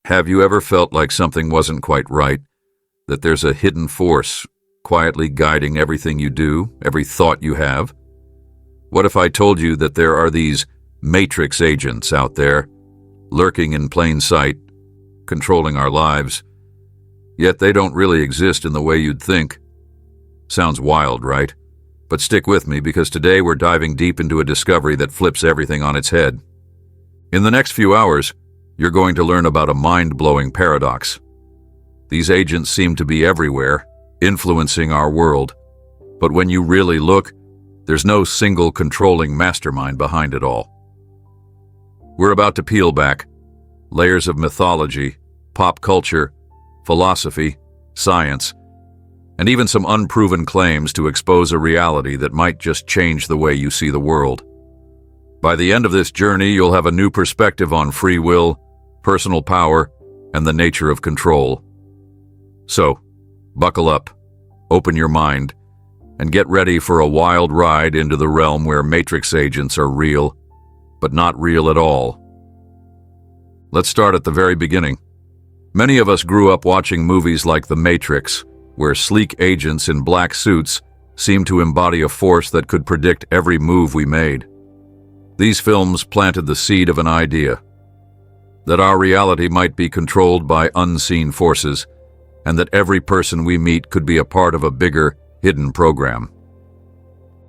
Have you ever felt like something wasn't quite right? That there's a hidden force quietly guiding everything you do, every thought you have? What if I told you that there are these matrix agents out there, lurking in plain sight, controlling our lives, yet they don't really exist in the way you'd think? Sounds wild, right? But stick with me, because today we're diving deep into a discovery that flips everything on its head. In the next few hours, you're going to learn about a mind-blowing paradox. These agents seem to be everywhere, influencing our world. But when you really look, there's no single controlling mastermind behind it all. We're about to peel back layers of mythology, pop culture, philosophy, science, and even some unproven claims to expose a reality that might just change the way you see the world. By the end of this journey, you'll have a new perspective on free will, personal power, and the nature of control. So, buckle up, open your mind, and get ready for a wild ride into the realm where matrix agents are real, but not real at all. Let's start at the very beginning. Many of us grew up watching movies like The Matrix, where sleek agents in black suits seemed to embody a force that could predict every move we made. These films planted the seed of an idea, that our reality might be controlled by unseen forces, and that every person we meet could be a part of a bigger, hidden program.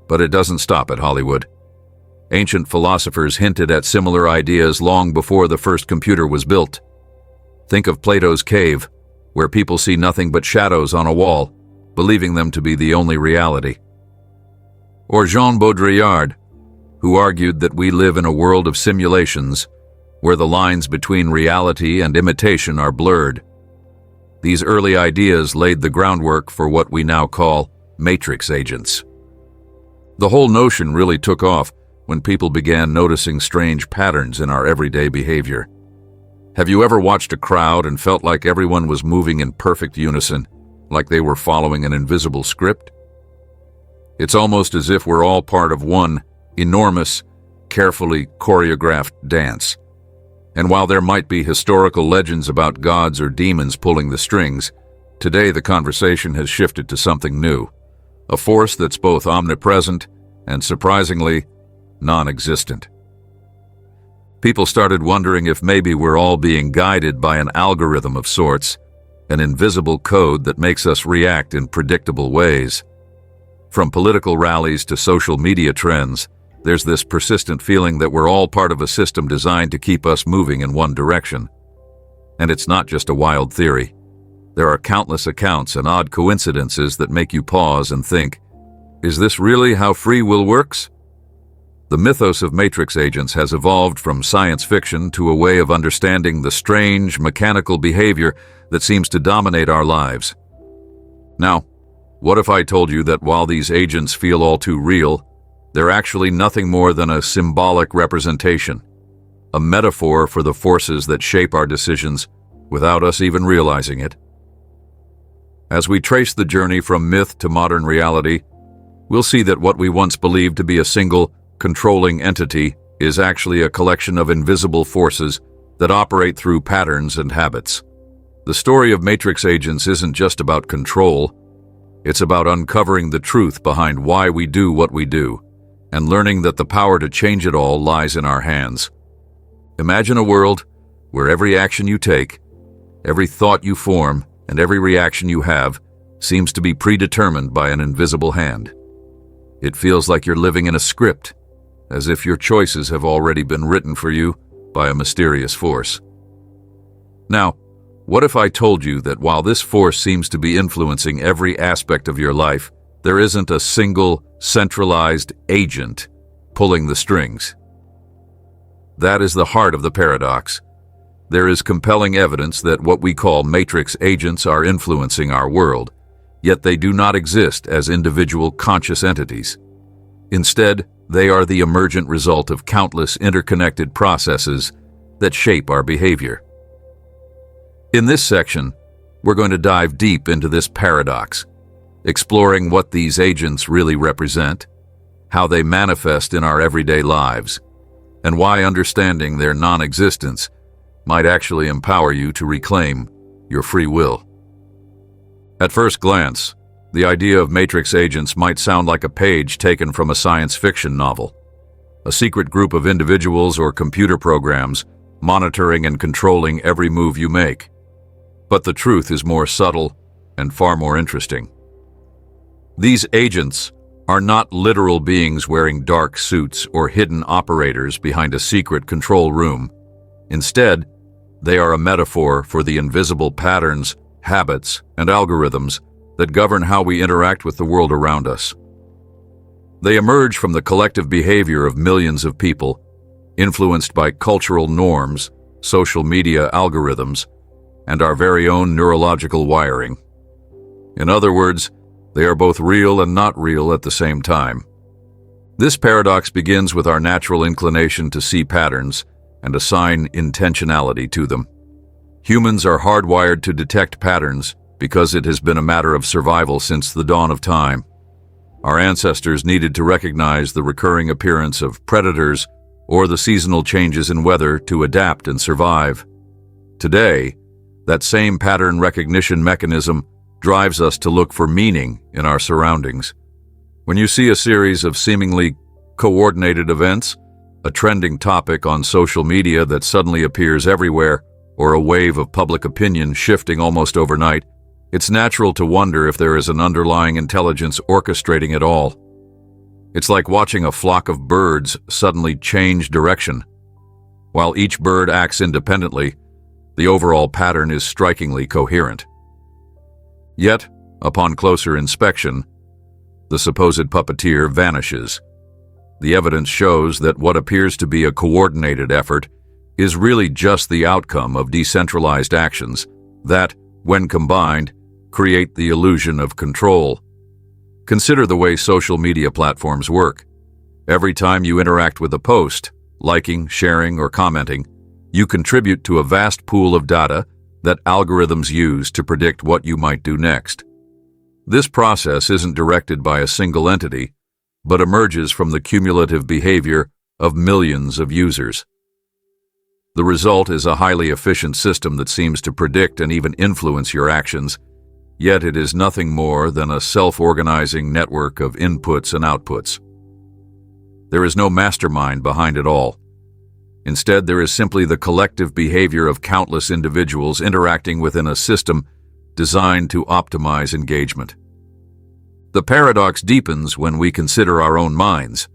But it doesn't stop at Hollywood. Ancient philosophers hinted at similar ideas long before the first computer was built. Think of Plato's cave, where people see nothing but shadows on a wall, believing them to be the only reality. Or Jean Baudrillard, who argued that we live in a world of simulations, where the lines between reality and imitation are blurred. These early ideas laid the groundwork for what we now call matrix agents. The whole notion really took off when people began noticing strange patterns in our everyday behavior. Have you ever watched a crowd and felt like everyone was moving in perfect unison, like they were following an invisible script? It's almost as if we're all part of one enormous, carefully choreographed dance. And while there might be historical legends about gods or demons pulling the strings, today the conversation has shifted to something new, a force that's both omnipresent and, surprisingly, non-existent. People started wondering if maybe we're all being guided by an algorithm of sorts, an invisible code that makes us react in predictable ways. From political rallies to social media trends, there's this persistent feeling that we're all part of a system designed to keep us moving in one direction. And it's not just a wild theory. There are countless accounts and odd coincidences that make you pause and think, is this really how free will works? The mythos of matrix agents has evolved from science fiction to a way of understanding the strange, mechanical behavior that seems to dominate our lives. Now, what if I told you that while these agents feel all too real, they're actually nothing more than a symbolic representation, a metaphor for the forces that shape our decisions without us even realizing it? As we trace the journey from myth to modern reality, we'll see that what we once believed to be a single, controlling entity is actually a collection of invisible forces that operate through patterns and habits. The story of matrix agents isn't just about control, it's about uncovering the truth behind why we do what we do, and learning that the power to change it all lies in our hands. Imagine a world where every action you take, every thought you form, and every reaction you have seems to be predetermined by an invisible hand. It feels like you're living in a script, as if your choices have already been written for you by a mysterious force. Now, what if I told you that while this force seems to be influencing every aspect of your life, there isn't a single, centralized agent pulling the strings? That is the heart of the paradox. There is compelling evidence that what we call matrix agents are influencing our world, yet they do not exist as individual conscious entities. Instead, they are the emergent result of countless interconnected processes that shape our behavior. In this section, we're going to dive deep into this paradox, exploring what these agents really represent, how they manifest in our everyday lives, and why understanding their non-existence might actually empower you to reclaim your free will. At first glance, the idea of matrix agents might sound like a page taken from a science fiction novel, a secret group of individuals or computer programs monitoring and controlling every move you make. But the truth is more subtle and far more interesting. These agents are not literal beings wearing dark suits or hidden operators behind a secret control room. Instead, they are a metaphor for the invisible patterns, habits, and algorithms that govern how we interact with the world around us. They emerge from the collective behavior of millions of people, influenced by cultural norms, social media algorithms, and our very own neurological wiring. In other words, they are both real and not real at the same time. This paradox begins with our natural inclination to see patterns and assign intentionality to them. Humans are hardwired to detect patterns because it has been a matter of survival since the dawn of time. Our ancestors needed to recognize the recurring appearance of predators or the seasonal changes in weather to adapt and survive. Today, that same pattern recognition mechanism drives us to look for meaning in our surroundings. When you see a series of seemingly coordinated events, a trending topic on social media that suddenly appears everywhere, or a wave of public opinion shifting almost overnight, it's natural to wonder if there is an underlying intelligence orchestrating it all. It's like watching a flock of birds suddenly change direction. While each bird acts independently, the overall pattern is strikingly coherent. Yet, upon closer inspection, the supposed puppeteer vanishes. The evidence shows that what appears to be a coordinated effort is really just the outcome of decentralized actions that, when combined, create the illusion of control. Consider the way social media platforms work. Every time you interact with a post, liking, sharing, or commenting, you contribute to a vast pool of data that algorithms use to predict what you might do next. This process isn't directed by a single entity, but emerges from the cumulative behavior of millions of users. The result is a highly efficient system that seems to predict and even influence your actions, yet it is nothing more than a self-organizing network of inputs and outputs. There is no mastermind behind it all. Instead, there is simply the collective behavior of countless individuals interacting within a system designed to optimize engagement. The paradox deepens when we consider our own minds.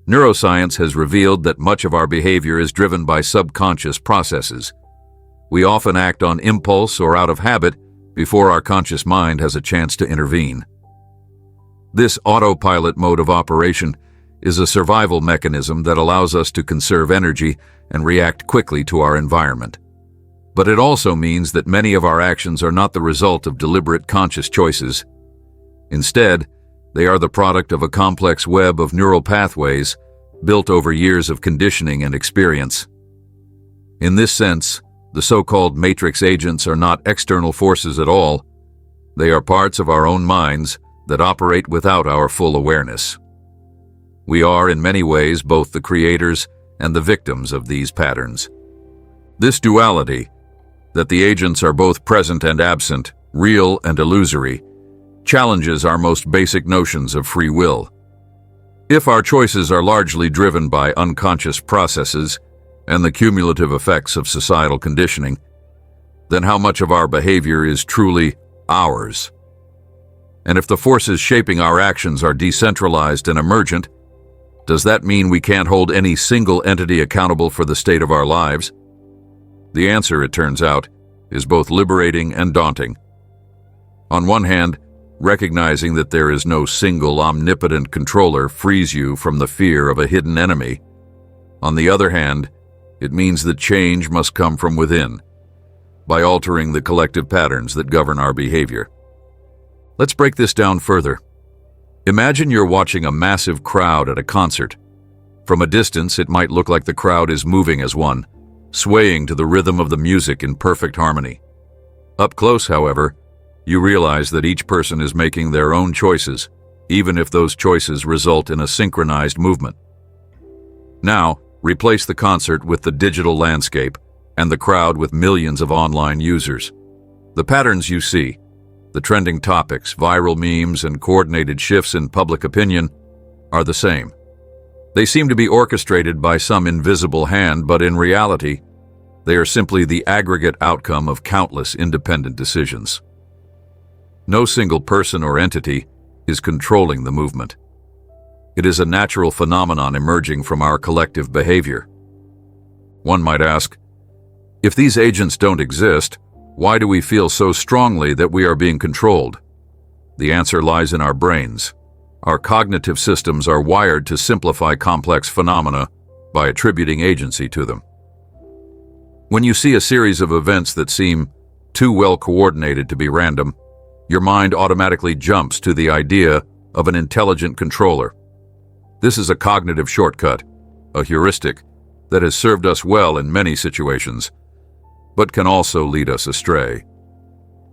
Neuroscience has revealed that much of our behavior is driven by subconscious processes. We often act on impulse or out of habit before our conscious mind has a chance to intervene. This autopilot mode of operation is a survival mechanism that allows us to conserve energy and react quickly to our environment. But it also means that many of our actions are not the result of deliberate conscious choices. Instead, they are the product of a complex web of neural pathways built over years of conditioning and experience. In this sense, the so-called matrix agents are not external forces at all. They are parts of our own minds that operate without our full awareness. We are, in many ways, both the creators and the victims of these patterns. This duality, that the agents are both present and absent, real and illusory, challenges our most basic notions of free will. If our choices are largely driven by unconscious processes and the cumulative effects of societal conditioning, then how much of our behavior is truly ours? And if the forces shaping our actions are decentralized and emergent, does that mean we can't hold any single entity accountable for the state of our lives? The answer, it turns out, is both liberating and daunting. On one hand, recognizing that there is no single omnipotent controller frees you from the fear of a hidden enemy. On the other hand, it means that change must come from within, by altering the collective patterns that govern our behavior. Let's break this down further. Imagine you're watching a massive crowd at a concert. From a distance, it might look like the crowd is moving as one, swaying to the rhythm of the music in perfect harmony. Up close, however, you realize that each person is making their own choices, even if those choices result in a synchronized movement. Now, replace the concert with the digital landscape and the crowd with millions of online users. The patterns you see, the trending topics, viral memes, and coordinated shifts in public opinion are the same. They seem to be orchestrated by some invisible hand, but in reality, they are simply the aggregate outcome of countless independent decisions. No single person or entity is controlling the movement. It is a natural phenomenon emerging from our collective behavior. One might ask, if these agents don't exist, why do we feel so strongly that we are being controlled? The answer lies in our brains. Our cognitive systems are wired to simplify complex phenomena by attributing agency to them. When you see a series of events that seem too well coordinated to be random, your mind automatically jumps to the idea of an intelligent controller. This is a cognitive shortcut, a heuristic that has served us well in many situations, but can also lead us astray.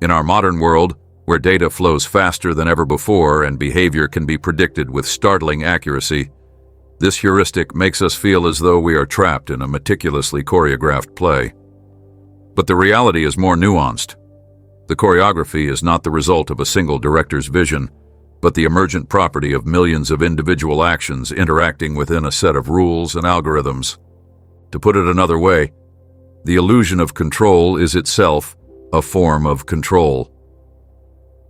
In our modern world, where data flows faster than ever before and behavior can be predicted with startling accuracy, this heuristic makes us feel as though we are trapped in a meticulously choreographed play. But the reality is more nuanced. The choreography is not the result of a single director's vision, but the emergent property of millions of individual actions interacting within a set of rules and algorithms. To put it another way, the illusion of control is itself a form of control.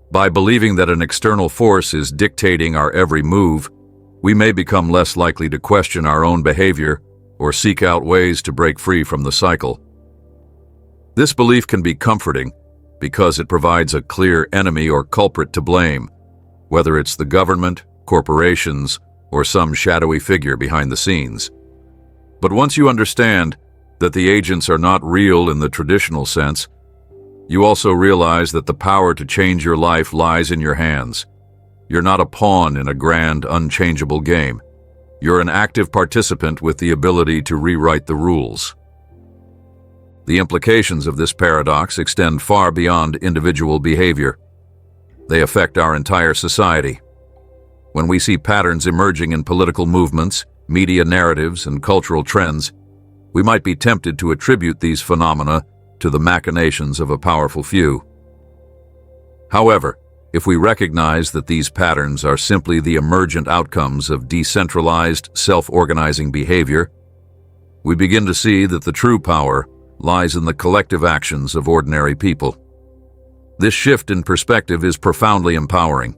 By believing that an external force is dictating our every move, we may become less likely to question our own behavior or seek out ways to break free from the cycle. This belief can be comforting because it provides a clear enemy or culprit to blame, whether it's the government, corporations, or some shadowy figure behind the scenes. But once you understand that the agents are not real in the traditional sense, you also realize that the power to change your life lies in your hands. You're not a pawn in a grand, unchangeable game. You're an active participant with the ability to rewrite the rules. The implications of this paradox extend far beyond individual behavior. They affect our entire society. When we see patterns emerging in political movements, media narratives, and cultural trends, we might be tempted to attribute these phenomena to the machinations of a powerful few. However, if we recognize that these patterns are simply the emergent outcomes of decentralized, self-organizing behavior, we begin to see that the true power lies in the collective actions of ordinary people. This shift in perspective is profoundly empowering.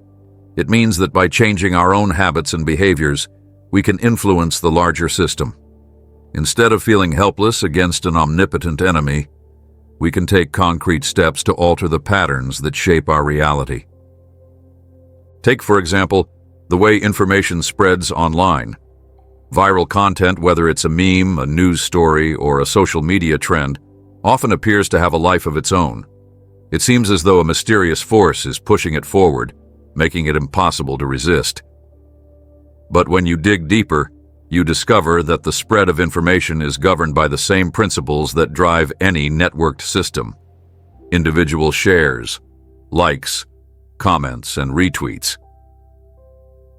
It means that by changing our own habits and behaviors, we can influence the larger system. Instead of feeling helpless against an omnipotent enemy, we can take concrete steps to alter the patterns that shape our reality. Take, for example, the way information spreads online. Viral content, whether it's a meme, a news story, or a social media trend, often appears to have a life of its own. It seems as though a mysterious force is pushing it forward, making it impossible to resist. But when you dig deeper, you discover that the spread of information is governed by the same principles that drive any networked system: individual shares, likes, comments, and retweets.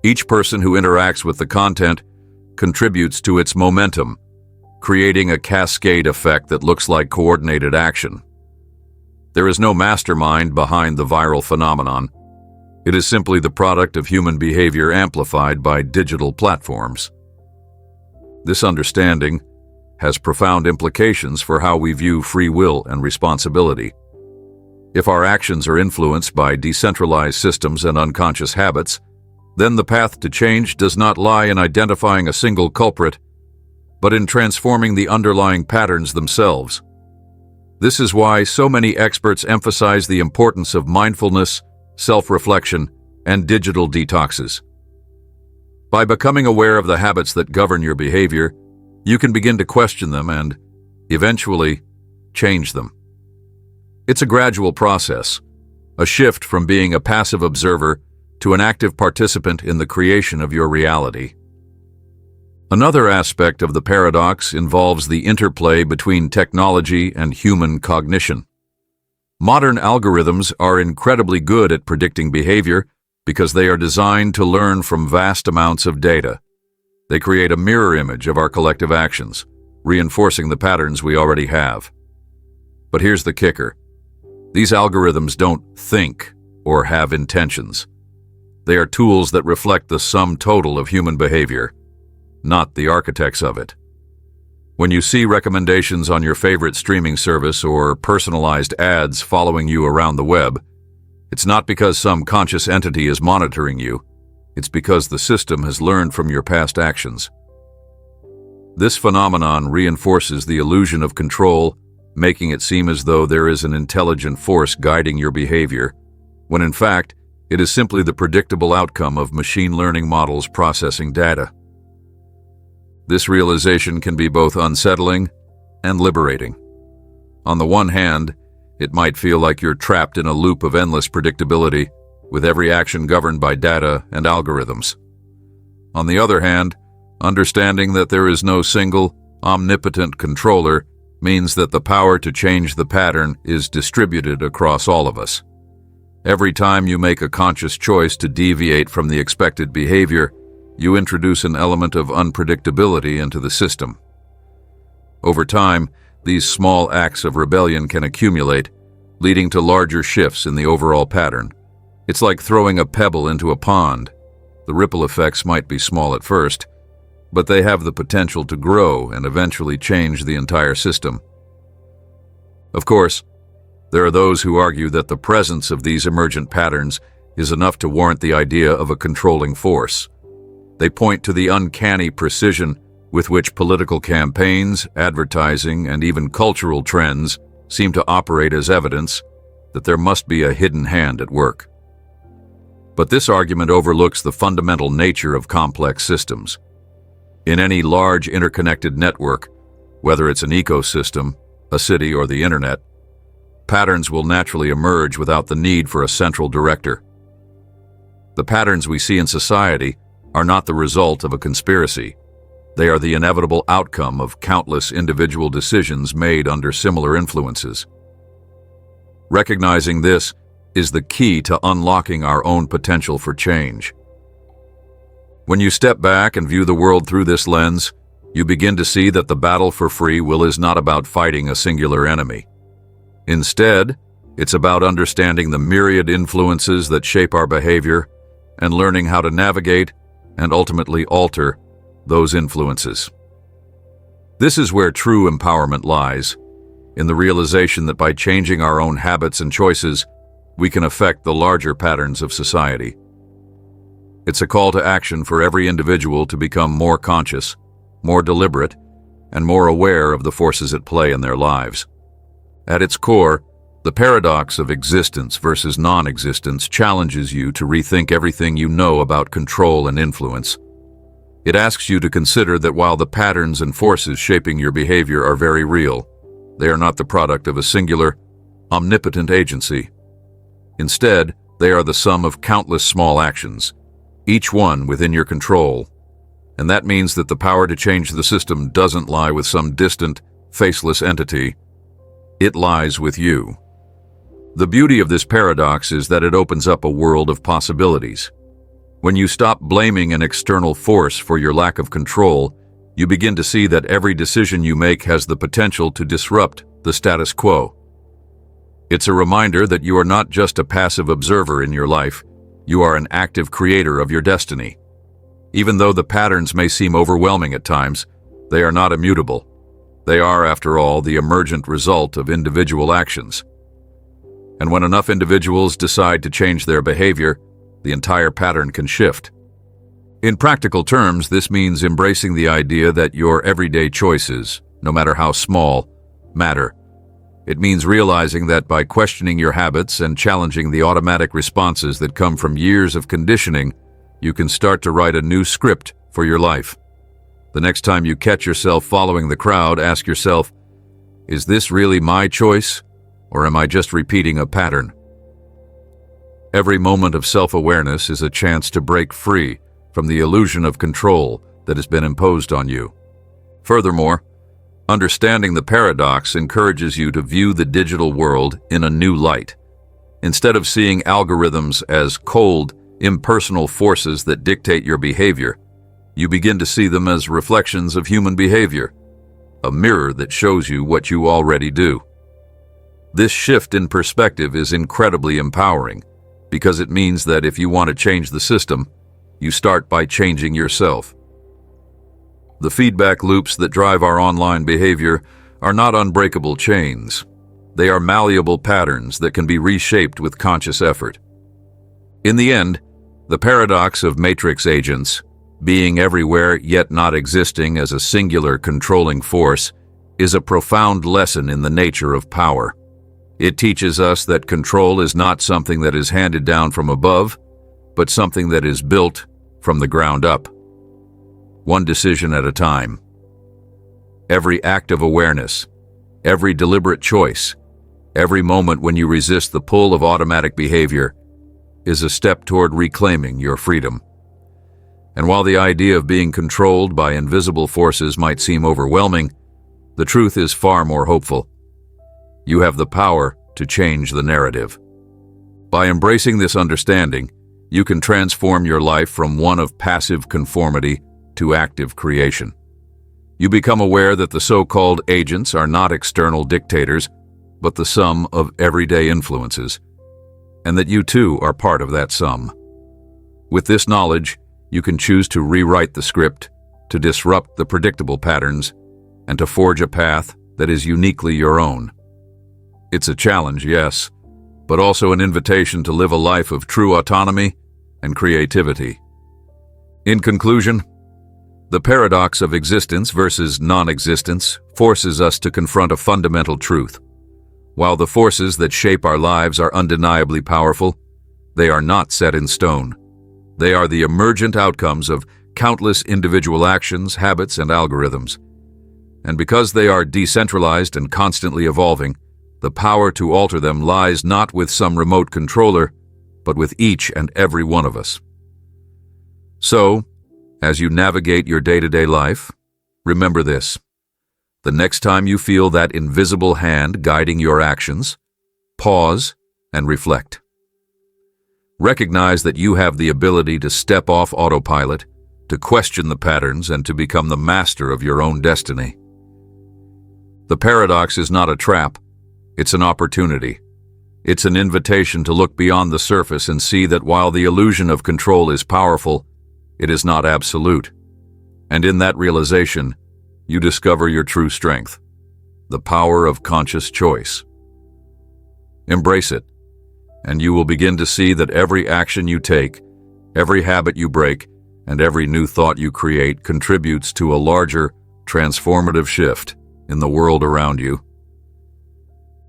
Each person who interacts with the content contributes to its momentum, creating a cascade effect that looks like coordinated action. There is no mastermind behind the viral phenomenon. It is simply the product of human behavior amplified by digital platforms. This understanding has profound implications for how we view free will and responsibility. If our actions are influenced by decentralized systems and unconscious habits, then the path to change does not lie in identifying a single culprit, but in transforming the underlying patterns themselves. This is why so many experts emphasize the importance of mindfulness, self-reflection, and digital detoxes. By becoming aware of the habits that govern your behavior, you can begin to question them and, eventually, change them. It's a gradual process, a shift from being a passive observer to an active participant in the creation of your reality. Another aspect of the paradox involves the interplay between technology and human cognition. Modern algorithms are incredibly good at predicting behavior because they are designed to learn from vast amounts of data. They create a mirror image of our collective actions, reinforcing the patterns we already have. But here's the kicker. These algorithms don't think or have intentions. They are tools that reflect the sum total of human behavior, not the architects of it. When you see recommendations on your favorite streaming service or personalized ads following you around the web, it's not because some conscious entity is monitoring you. It's because the system has learned from your past actions. This phenomenon reinforces the illusion of control, making it seem as though there is an intelligent force guiding your behavior, when in fact, it is simply the predictable outcome of machine learning models processing data. This realization can be both unsettling and liberating. On the one hand, it might feel like you're trapped in a loop of endless predictability, with every action governed by data and algorithms. On the other hand, understanding that there is no single, omnipotent controller means that the power to change the pattern is distributed across all of us. Every time you make a conscious choice to deviate from the expected behavior, you introduce an element of unpredictability into the system. Over time, these small acts of rebellion can accumulate, leading to larger shifts in the overall pattern. It's like throwing a pebble into a pond. The ripple effects might be small at first, but they have the potential to grow and eventually change the entire system. Of course, there are those who argue that the presence of these emergent patterns is enough to warrant the idea of a controlling force. They point to the uncanny precision with which political campaigns, advertising, and even cultural trends seem to operate as evidence that there must be a hidden hand at work. But this argument overlooks the fundamental nature of complex systems. In any large interconnected network, whether it's an ecosystem, a city, or the internet, patterns will naturally emerge without the need for a central director. The patterns we see in society are not the result of a conspiracy. They are the inevitable outcome of countless individual decisions made under similar influences. Recognizing this is the key to unlocking our own potential for change. When you step back and view the world through this lens, you begin to see that the battle for free will is not about fighting a singular enemy. Instead, it's about understanding the myriad influences that shape our behavior and learning how to navigate and ultimately alter those influences. This is where true empowerment lies, in the realization that by changing our own habits and choices, we can affect the larger patterns of society. It's a call to action for every individual to become more conscious, more deliberate, and more aware of the forces at play in their lives. At its core, the paradox of existence versus non-existence challenges you to rethink everything you know about control and influence. It asks you to consider that while the patterns and forces shaping your behavior are very real, they are not the product of a singular, omnipotent agency. Instead, they are the sum of countless small actions, each one within your control. And that means that the power to change the system doesn't lie with some distant, faceless entity. It lies with you. The beauty of this paradox is that it opens up a world of possibilities. When you stop blaming an external force for your lack of control, you begin to see that every decision you make has the potential to disrupt the status quo. It's a reminder that you are not just a passive observer in your life, you are an active creator of your destiny. Even though the patterns may seem overwhelming at times, they are not immutable. They are, after all, the emergent result of individual actions. And when enough individuals decide to change their behavior, the entire pattern can shift. In practical terms, this means embracing the idea that your everyday choices, no matter how small, matter. It means realizing that by questioning your habits and challenging the automatic responses that come from years of conditioning, you can start to write a new script for your life. The next time you catch yourself following the crowd, ask yourself, is this really my choice, or am I just repeating a pattern? Every moment of self-awareness is a chance to break free from the illusion of control that has been imposed on you. Furthermore, understanding the paradox encourages you to view the digital world in a new light. Instead of seeing algorithms as cold, impersonal forces that dictate your behavior, you begin to see them as reflections of human behavior, a mirror that shows you what you already do. This shift in perspective is incredibly empowering because it means that if you want to change the system, you start by changing yourself. The feedback loops that drive our online behavior are not unbreakable chains. They are malleable patterns that can be reshaped with conscious effort. In the end, the paradox of matrix agents, being everywhere yet not existing as a singular controlling force, is a profound lesson in the nature of power. It teaches us that control is not something that is handed down from above, but something that is built from the ground up, one decision at a time. Every act of awareness, every deliberate choice, every moment when you resist the pull of automatic behavior is a step toward reclaiming your freedom. And while the idea of being controlled by invisible forces might seem overwhelming, the truth is far more hopeful. You have the power to change the narrative. By embracing this understanding, you can transform your life from one of passive conformity to active creation. You become aware that the so-called agents are not external dictators, but the sum of everyday influences, and that you too are part of that sum. With this knowledge, you can choose to rewrite the script, to disrupt the predictable patterns, and to forge a path that is uniquely your own. It's a challenge, yes, but also an invitation to live a life of true autonomy and creativity. In conclusion, the paradox of existence versus non-existence forces us to confront a fundamental truth. While the forces that shape our lives are undeniably powerful, they are not set in stone. They are the emergent outcomes of countless individual actions, habits, and algorithms. And because they are decentralized and constantly evolving, the power to alter them lies not with some remote controller, but with each and every one of us. So, as you navigate your day-to-day life, remember this. The next time you feel that invisible hand guiding your actions, pause and reflect. Recognize that you have the ability to step off autopilot, to question the patterns, and to become the master of your own destiny. The paradox is not a trap. It's an opportunity. It's an invitation to look beyond the surface and see that while the illusion of control is powerful, it is not absolute. And in that realization, you discover your true strength, the power of conscious choice. Embrace it, and you will begin to see that every action you take, every habit you break, and every new thought you create contributes to a larger, transformative shift in the world around you.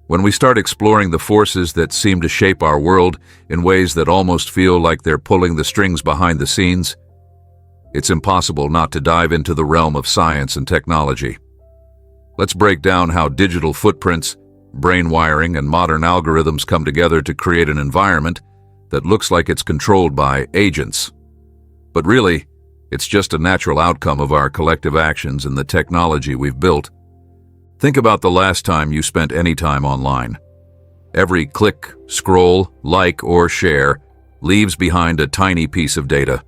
When we start exploring the forces that seem to shape our world in ways that almost feel like they're pulling the strings behind the scenes, it's impossible not to dive into the realm of science and technology. Let's break down how digital footprints, brain wiring, and modern algorithms come together to create an environment that looks like it's controlled by agents. But really, it's just a natural outcome of our collective actions and the technology we've built. Think about the last time you spent any time online. Every click, scroll, like, or share leaves behind a tiny piece of data.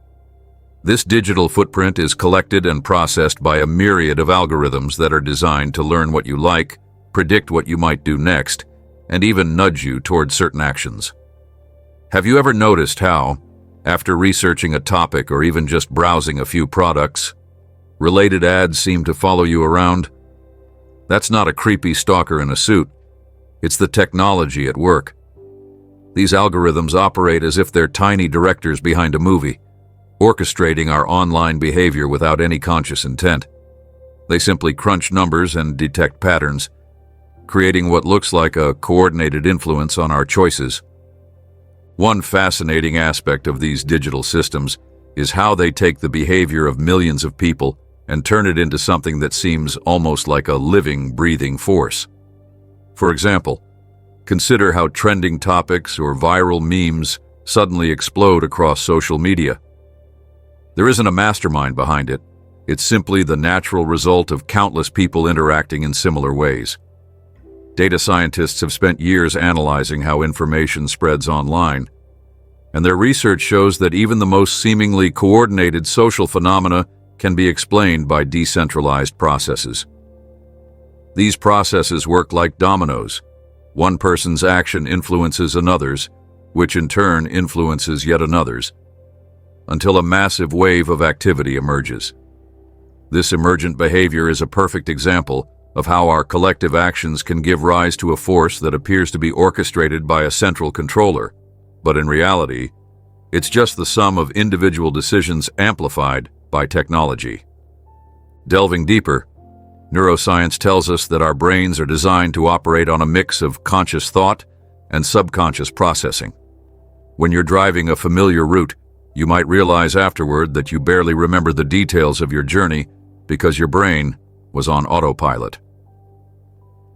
This digital footprint is collected and processed by a myriad of algorithms that are designed to learn what you like, predict what you might do next, and even nudge you toward certain actions. Have you ever noticed how, after researching a topic or even just browsing a few products, related ads seem to follow you around? That's not a creepy stalker in a suit. It's the technology at work. These algorithms operate as if they're tiny directors behind a movie, orchestrating our online behavior without any conscious intent. They simply crunch numbers and detect patterns, creating what looks like a coordinated influence on our choices. One fascinating aspect of these digital systems is how they take the behavior of millions of people and turn it into something that seems almost like a living, breathing force. For example, consider how trending topics or viral memes suddenly explode across social media. There isn't a mastermind behind it. It's simply the natural result of countless people interacting in similar ways. Data scientists have spent years analyzing how information spreads online, and their research shows that even the most seemingly coordinated social phenomena can be explained by decentralized processes. These processes work like dominoes. One person's action influences another's, which in turn influences yet another's, until a massive wave of activity emerges. This emergent behavior is a perfect example of how our collective actions can give rise to a force that appears to be orchestrated by a central controller, but in reality, it's just the sum of individual decisions amplified by technology. Delving deeper, neuroscience tells us that our brains are designed to operate on a mix of conscious thought and subconscious processing. When you're driving a familiar route, you might realize afterward that you barely remember the details of your journey because your brain was on autopilot.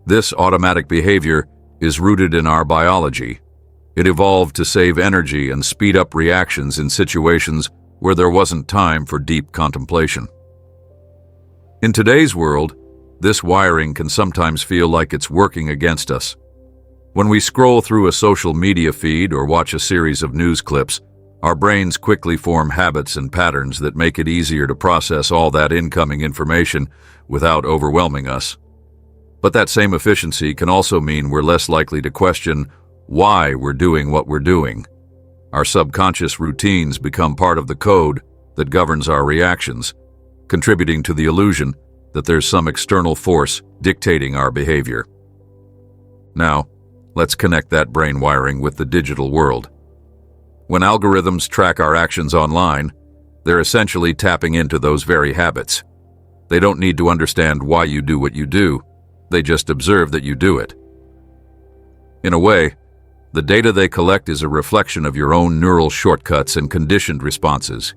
This automatic behavior is rooted in our biology. It evolved to save energy and speed up reactions in situations where there wasn't time for deep contemplation. In today's world, this wiring can sometimes feel like it's working against us. When we scroll through a social media feed or watch a series of news clips, our brains quickly form habits and patterns that make it easier to process all that incoming information without overwhelming us. But that same efficiency can also mean we're less likely to question why we're doing what we're doing. Our subconscious routines become part of the code that governs our reactions, contributing to the illusion that there's some external force dictating our behavior. Now, let's connect that brain wiring with the digital world. When algorithms track our actions online, they're essentially tapping into those very habits. They don't need to understand why you do what you do. They just observe that you do it. In a way, the data they collect is a reflection of your own neural shortcuts and conditioned responses.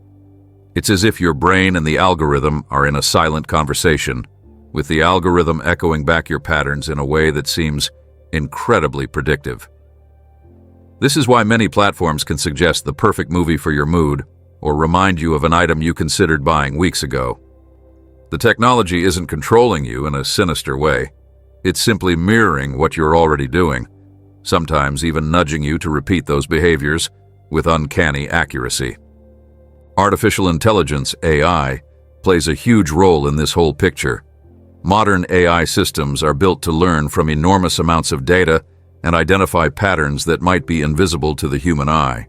It's as if your brain and the algorithm are in a silent conversation, with the algorithm echoing back your patterns in a way that seems incredibly predictive. This is why many platforms can suggest the perfect movie for your mood or remind you of an item you considered buying weeks ago. The technology isn't controlling you in a sinister way. It's simply mirroring what you're already doing, sometimes even nudging you to repeat those behaviors with uncanny accuracy. Artificial intelligence, AI, plays a huge role in this whole picture. Modern AI systems are built to learn from enormous amounts of data and identify patterns that might be invisible to the human eye.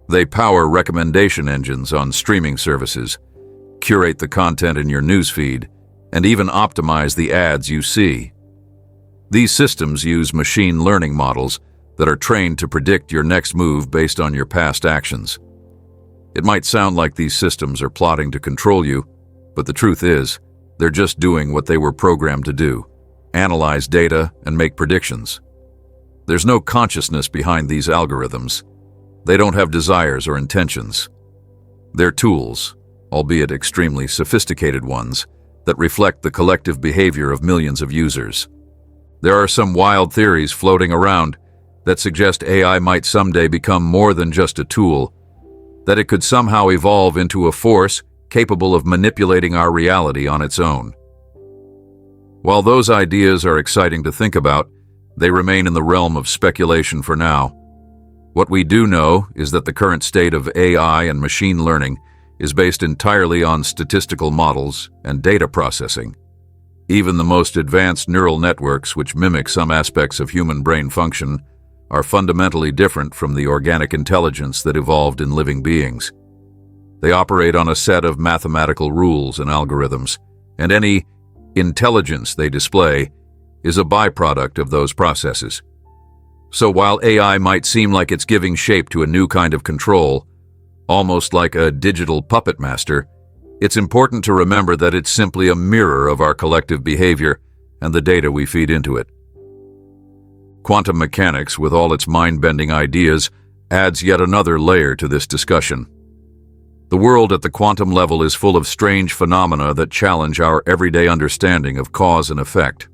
They power recommendation engines on streaming services, curate the content in your newsfeed, and even optimize the ads you see. These systems use machine learning models that are trained to predict your next move based on your past actions. It might sound like these systems are plotting to control you, but the truth is, they're just doing what they were programmed to do: analyze data and make predictions. There's no consciousness behind these algorithms. They don't have desires or intentions. They're tools, albeit extremely sophisticated ones, that reflect the collective behavior of millions of users. There are some wild theories floating around that suggest AI might someday become more than just a tool, that it could somehow evolve into a force capable of manipulating our reality on its own. While those ideas are exciting to think about, they remain in the realm of speculation for now. What we do know is that the current state of AI and machine learning is based entirely on statistical models and data processing. Even the most advanced neural networks, which mimic some aspects of human brain function, are fundamentally different from the organic intelligence that evolved in living beings. They operate on a set of mathematical rules and algorithms, and any intelligence they display is a byproduct of those processes. So while AI might seem like it's giving shape to a new kind of control, almost like a digital puppet master, it's important to remember that it's simply a mirror of our collective behavior and the data we feed into it. Quantum mechanics, with all its mind-bending ideas, adds yet another layer to this discussion. The world at the quantum level is full of strange phenomena that challenge our everyday understanding of cause and effect.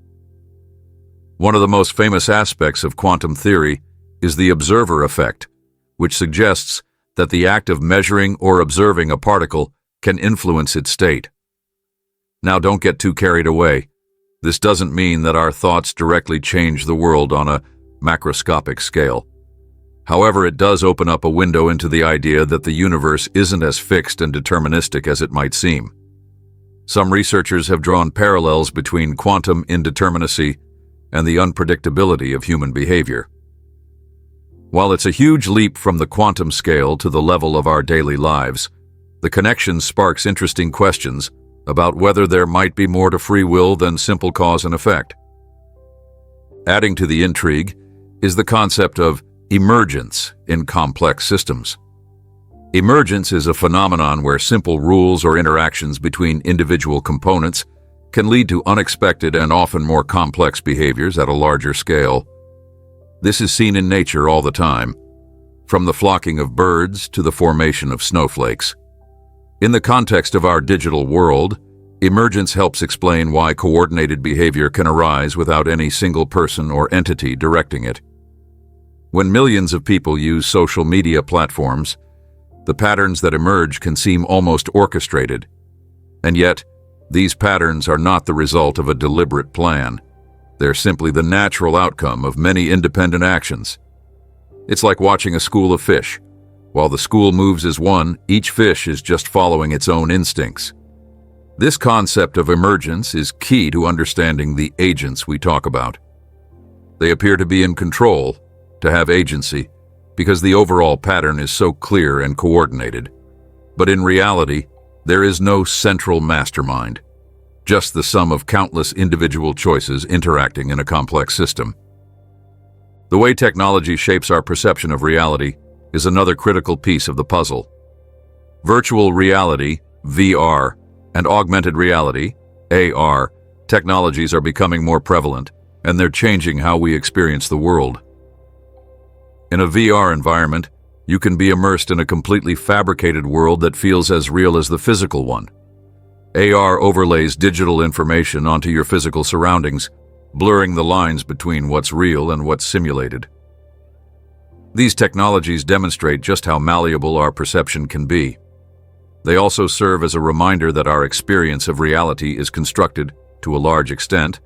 One of the most famous aspects of quantum theory is the observer effect, which suggests that the act of measuring or observing a particle can influence its state. Now, don't get too carried away. This doesn't mean that our thoughts directly change the world on a macroscopic scale. However, it does open up a window into the idea that the universe isn't as fixed and deterministic as it might seem. Some researchers have drawn parallels between quantum indeterminacy and the unpredictability of human behavior. While it's a huge leap from the quantum scale to the level of our daily lives, the connection sparks interesting questions about whether there might be more to free will than simple cause and effect. Adding to the intrigue is the concept of emergence in complex systems. Emergence is a phenomenon where simple rules or interactions between individual components can lead to unexpected and often more complex behaviors at a larger scale. This is seen in nature all the time, from the flocking of birds to the formation of snowflakes. In the context of our digital world, emergence helps explain why coordinated behavior can arise without any single person or entity directing it. When millions of people use social media platforms, the patterns that emerge can seem almost orchestrated. And yet, these patterns are not the result of a deliberate plan. They're simply the natural outcome of many independent actions. It's like watching a school of fish. While the school moves as one, each fish is just following its own instincts. This concept of emergence is key to understanding the agents we talk about. They appear to be in control, to have agency, because the overall pattern is so clear and coordinated. But in reality, there is no central mastermind, just the sum of countless individual choices interacting in a complex system. The way technology shapes our perception of reality is another critical piece of the puzzle. Virtual reality, VR, and augmented reality, AR, technologies are becoming more prevalent, and they're changing how we experience the world. In a VR environment, you can be immersed in a completely fabricated world that feels as real as the physical one. AR overlays digital information onto your physical surroundings, blurring the lines between what's real and what's simulated. These technologies demonstrate just how malleable our perception can be. They also serve as a reminder that our experience of reality is constructed, to a large extent,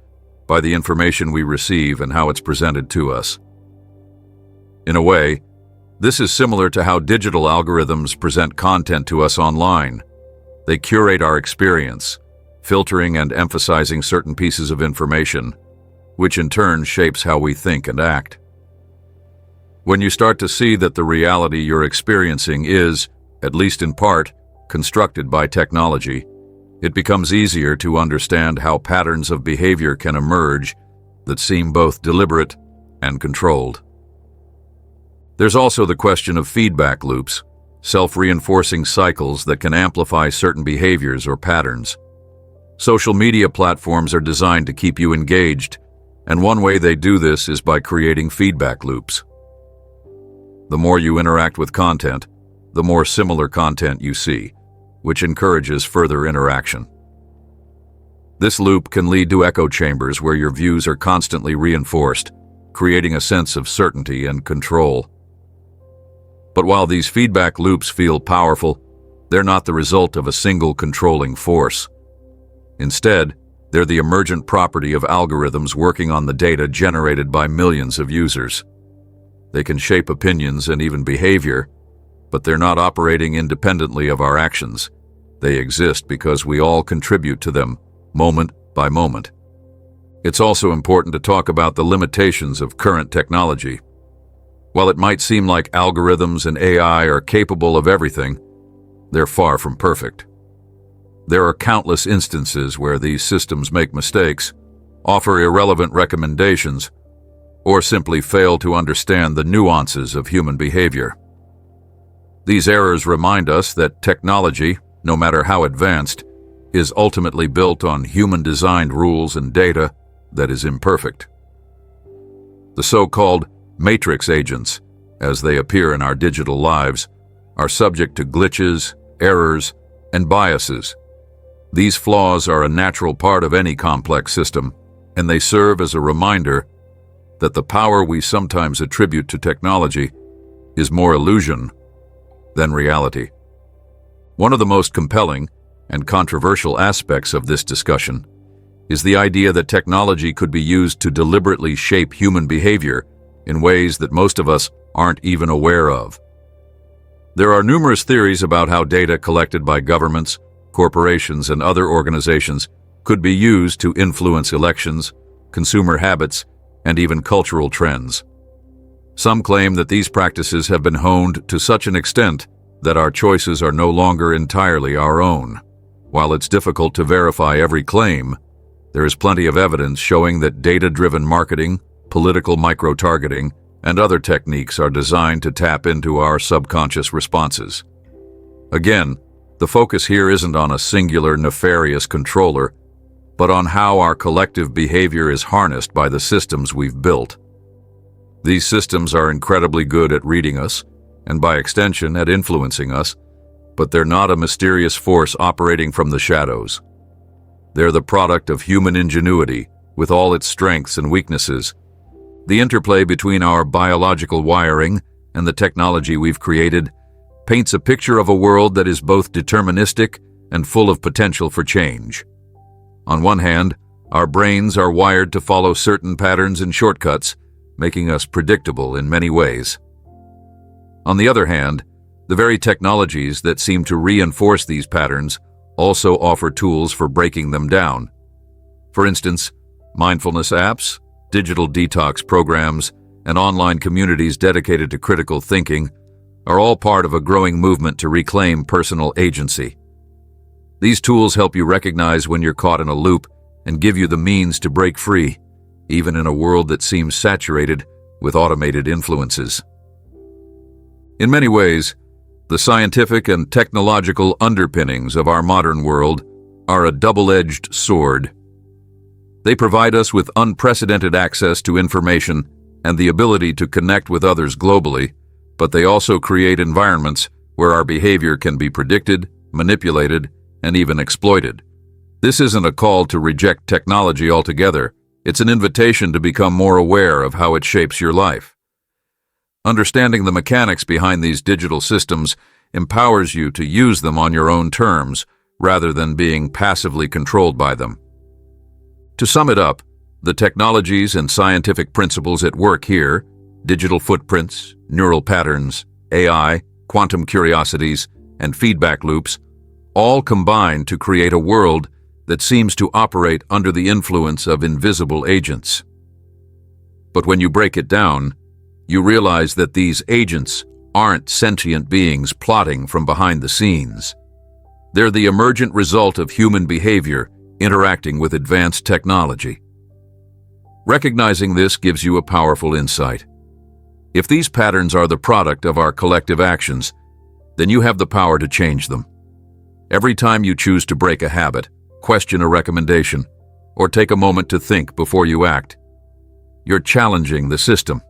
by the information we receive and how it's presented to us. In a way, this is similar to how digital algorithms present content to us online. They curate our experience, filtering and emphasizing certain pieces of information, which in turn shapes how we think and act. When you start to see that the reality you're experiencing is, at least in part, constructed by technology, it becomes easier to understand how patterns of behavior can emerge that seem both deliberate and controlled. There's also the question of feedback loops, self-reinforcing cycles that can amplify certain behaviors or patterns. Social media platforms are designed to keep you engaged, and one way they do this is by creating feedback loops. The more you interact with content, the more similar content you see, which encourages further interaction. This loop can lead to echo chambers where your views are constantly reinforced, creating a sense of certainty and control. But while these feedback loops feel powerful, they're not the result of a single controlling force. Instead, they're the emergent property of algorithms working on the data generated by millions of users. They can shape opinions and even behavior, but they're not operating independently of our actions. They exist because we all contribute to them, moment by moment. It's also important to talk about the limitations of current technology. While it might seem like algorithms and AI are capable of everything, they're far from perfect. There are countless instances where these systems make mistakes, offer irrelevant recommendations, or simply fail to understand the nuances of human behavior. These errors remind us that technology, no matter how advanced, is ultimately built on human-designed rules and data that is imperfect. The so-called matrix agents, as they appear in our digital lives, are subject to glitches, errors, and biases. These flaws are a natural part of any complex system, and they serve as a reminder that the power we sometimes attribute to technology is more illusion than reality. One of the most compelling and controversial aspects of this discussion is the idea that technology could be used to deliberately shape human behavior in ways that most of us aren't even aware of. There are numerous theories about how data collected by governments, corporations, and other organizations could be used to influence elections, consumer habits, and even cultural trends. Some claim that these practices have been honed to such an extent that our choices are no longer entirely our own. While it's difficult to verify every claim, there is plenty of evidence showing that data-driven marketing, political micro-targeting, and other techniques are designed to tap into our subconscious responses. Again, the focus here isn't on a singular nefarious controller, but on how our collective behavior is harnessed by the systems we've built. These systems are incredibly good at reading us, and by extension at influencing us, but they're not a mysterious force operating from the shadows. They're the product of human ingenuity, with all its strengths and weaknesses. The interplay between our biological wiring and the technology we've created paints a picture of a world that is both deterministic and full of potential for change. On one hand, our brains are wired to follow certain patterns and shortcuts, making us predictable in many ways. On the other hand, the very technologies that seem to reinforce these patterns also offer tools for breaking them down. For instance, mindfulness apps, digital detox programs, and online communities dedicated to critical thinking are all part of a growing movement to reclaim personal agency. These tools help you recognize when you're caught in a loop and give you the means to break free, even in a world that seems saturated with automated influences. In many ways, the scientific and technological underpinnings of our modern world are a double-edged sword. They provide us with unprecedented access to information and the ability to connect with others globally, but they also create environments where our behavior can be predicted, manipulated, and even exploited. This isn't a call to reject technology altogether. It's an invitation to become more aware of how it shapes your life. Understanding the mechanics behind these digital systems empowers you to use them on your own terms, rather than being passively controlled by them. To sum it up, the technologies and scientific principles at work here, digital footprints, neural patterns, AI, quantum curiosities, and feedback loops, all combine to create a world that seems to operate under the influence of invisible agents. But when you break it down, you realize that these agents aren't sentient beings plotting from behind the scenes. They're the emergent result of human behavior interacting with advanced technology. Recognizing this gives you a powerful insight. If these patterns are the product of our collective actions, then you have the power to change them. Every time you choose to break a habit, question a recommendation, or take a moment to think before you act, you're challenging the system.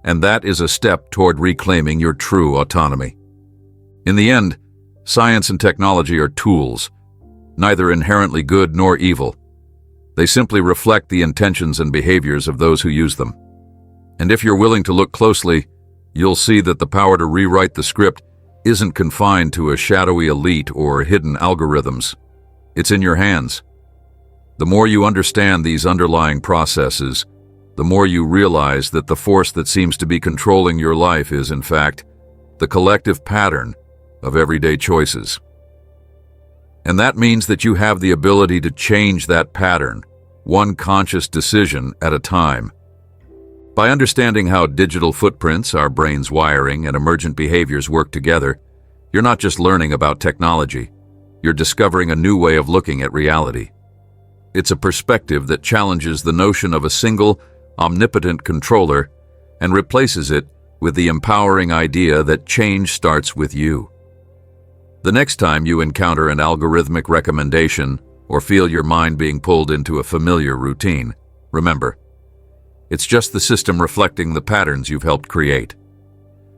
And that is a step toward reclaiming your true autonomy. In the end, science and technology are tools, neither inherently good nor evil. They simply reflect the intentions and behaviors of those who use them. And if you're willing to look closely, you'll see that the power to rewrite the script isn't confined to a shadowy elite or hidden algorithms. It's in your hands. The more you understand these underlying processes, the more you realize that the force that seems to be controlling your life is, in fact, the collective pattern of everyday choices. And that means that you have the ability to change that pattern, one conscious decision at a time. By understanding how digital footprints, our brain's wiring, and emergent behaviors work together, you're not just learning about technology, you're discovering a new way of looking at reality. It's a perspective that challenges the notion of a single, omnipotent controller and replaces it with the empowering idea that change starts with you. The next time you encounter an algorithmic recommendation or feel your mind being pulled into a familiar routine, remember, it's just the system reflecting the patterns you've helped create.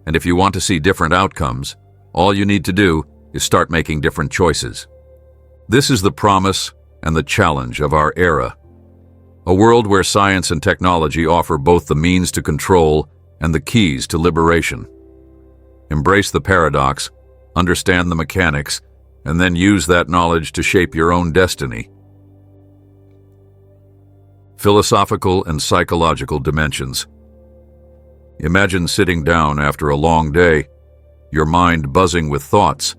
And if you want to see different outcomes, all you need to do is start making different choices. This is the promise and the challenge of our era. A world where science and technology offer both the means to control and the keys to liberation. Embrace the paradox, understand the mechanics, and then use that knowledge to shape your own destiny. Philosophical and psychological dimensions. Imagine sitting down after a long day, your mind buzzing with thoughts,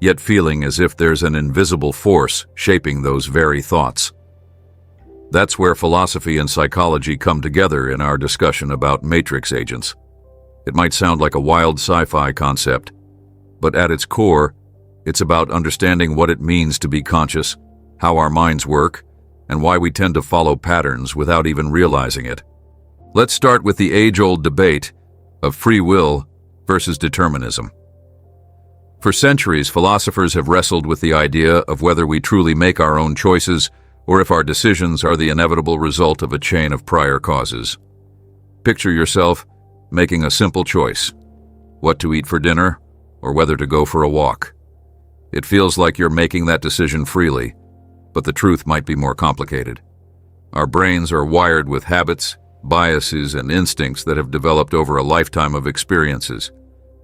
yet feeling as if there's an invisible force shaping those very thoughts. That's where philosophy and psychology come together in our discussion about matrix agents. It might sound like a wild sci-fi concept, but at its core, it's about understanding what it means to be conscious, how our minds work, and why we tend to follow patterns without even realizing it. Let's start with the age-old debate of free will versus determinism. For centuries, philosophers have wrestled with the idea of whether we truly make our own choices or if our decisions are the inevitable result of a chain of prior causes. Picture yourself making a simple choice: what to eat for dinner or whether to go for a walk. It feels like you're making that decision freely, but the truth might be more complicated. Our brains are wired with habits, biases, and instincts that have developed over a lifetime of experiences.